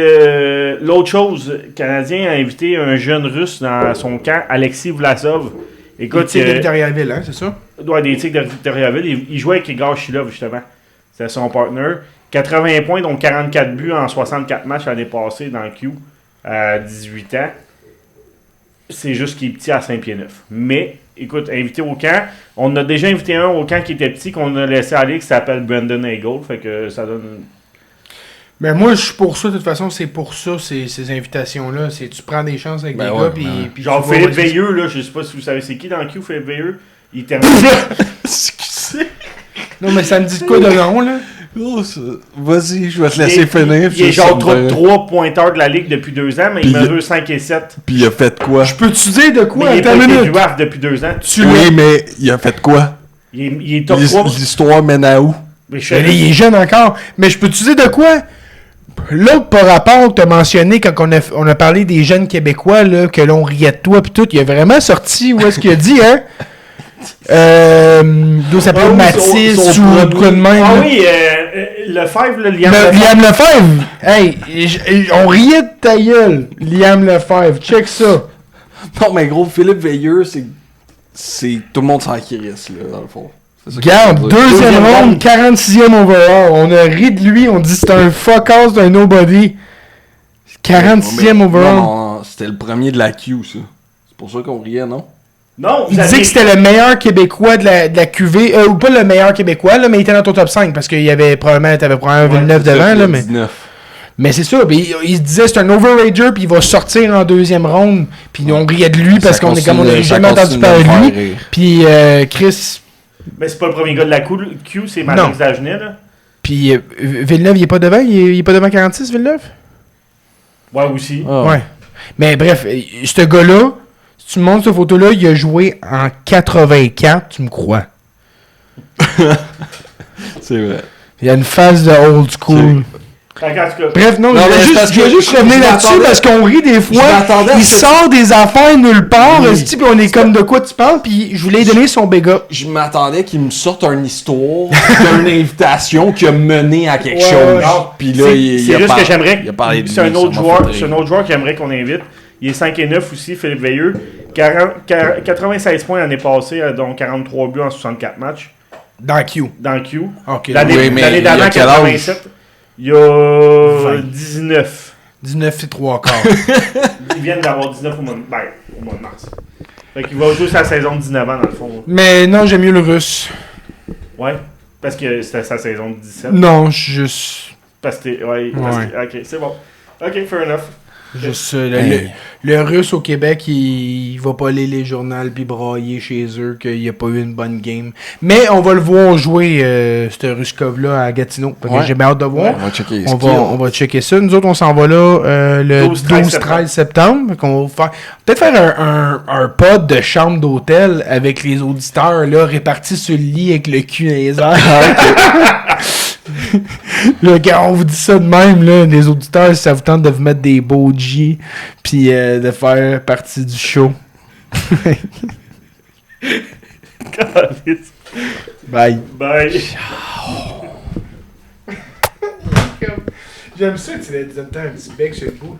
l'autre chose, le Canadien a invité un jeune russe dans son camp, Alexis Vlasov. Écoute, C'est de Victoriaville, hein, c'est ça? doit des Tigres de Victoriaville. Il jouait avec Igor Shilov, justement. C'était son partner. 80 points, donc 44 buts en 64 matchs l'année passée dans le Q à 18 ans. C'est juste qu'il est petit à 5 pieds 9. Mais, écoute, invité au camp. On a déjà invité un au camp qui était petit, qu'on a laissé aller, qui s'appelle Brandon Hagel. Fait que ça donne... Ben moi, je suis pour ça, de toute façon, c'est pour ça, ces invitations-là. C'est tu prends des chances avec Ben des ouais, gars, ben puis Genre tu vois Philippe où est-ce que- Veilleux, là, je sais pas si vous savez c'est qui dans le Q, Philippe Veilleux. Il termine... Excusez. Non, mais ça me dit de quoi de nom, là? Oh, vas-y, je vais te laisser finir. Il est genre 3 pointeurs de la Ligue depuis 2 ans, mais il Puis mesure 5 et 7. Puis il a fait quoi? Je peux-tu dire de quoi? Mais il est Attends pas une été minute. draft depuis 2 ans. Oui, mais il a fait quoi? Il est top 3. L'histoire mène à où? Mais je Mais là, il est jeune encore. Mais je peux-tu dire de quoi? L'autre par rapport que tu as mentionné quand on a parlé des jeunes Québécois, là, que l'on riait de toi pis tout, il a vraiment sorti où est-ce qu'il a dit, hein? D'où ça s'appelle Mathis son ou premier. de quoi de même. Ah là. oui, Lefebvre, le Liam Le- Lefebvre. Liam Lefebvre! Hey, on riait de ta gueule, Liam Lefebvre. Check ça. Non, mais gros, Philippe Veilleux, c'est... Tout le monde s'en crisse, là, dans le fond. C'est ça que Regarde, je veux dire. deuxième Deuxième round, 46e overall. On a ri de lui, on dit c'est un fuck-ass d'un nobody. 46e Mais- overall. Non, c'était le premier de la Q, ça. C'est pour ça qu'on riait, non? Non, Il disait que c'était le meilleur Québécois de la QV, ou pas le meilleur Québécois, là, mais il était dans ton top 5 parce qu'il y avait probablement, t'avais probablement Villeneuve devant, là, mais. 19. Mais c'est ça, il se disait c'est un overager puis il va sortir en deuxième ronde, puis on riait de lui parce qu'on est comme on n'a jamais entendu parler de lui. Puis Chris, Mais c'est pas le premier gars de la Q, c'est Matrix Dagenet, là. puis Villeneuve il est pas devant, il est pas devant 46 Villeneuve. Ouais, aussi. Ah. Ouais. Mais bref, ce gars-là, si tu me montres cette photo-là, il a joué en 84, tu me crois. C'est vrai. Il a une phase de old school. Bref, non, je vais juste revenir là-dessus parce qu'on rit des fois. Il sort des affaires nulle part, puis on est comme de quoi tu parles, puis je voulais donner son béga. Je m'attendais qu'il me sorte une histoire d'une invitation qui a mené à quelque chose. Puis là, c'est juste que j'aimerais. C'est un autre joueur qui aimerait qu'on invite. Il est 5-9 aussi, Philippe Veilleux. 96 points l'année passée, dont 43 buts en 64 matchs. Dans Q. Okay, l'année d'avant, 87. Il y a 19. 19 et 3 quarts. Ils viennent d'avoir 19 au mois de mars. Fait qu'il va jouer sa saison de 19 ans, dans le fond. Mais non, j'aime mieux le russe. Ouais, parce que c'était sa saison de 17. Non, juste... Parce que... Ouais. Ok, c'est bon. Ok, fair enough. Juste le russe au Québec, il va pas aller les journaux puis brailler chez eux qu'il n'y a pas eu une bonne game. Mais on va le voir jouer, ce Ruskov-là, à Gatineau. J'ai bien hâte de voir. On va checker ça. Nous autres, on s'en va là le 12-13 septembre. On va peut-être faire un pod de chambre d'hôtel avec les auditeurs là, répartis sur le lit avec le cul dans les airs. Là, quand on vous dit ça de même, là, les auditeurs, ça vous tente de vous mettre des beaux G puis de faire partie du show. Bye. Bye. J'aime ça que tu aies un petit bec sur le bout.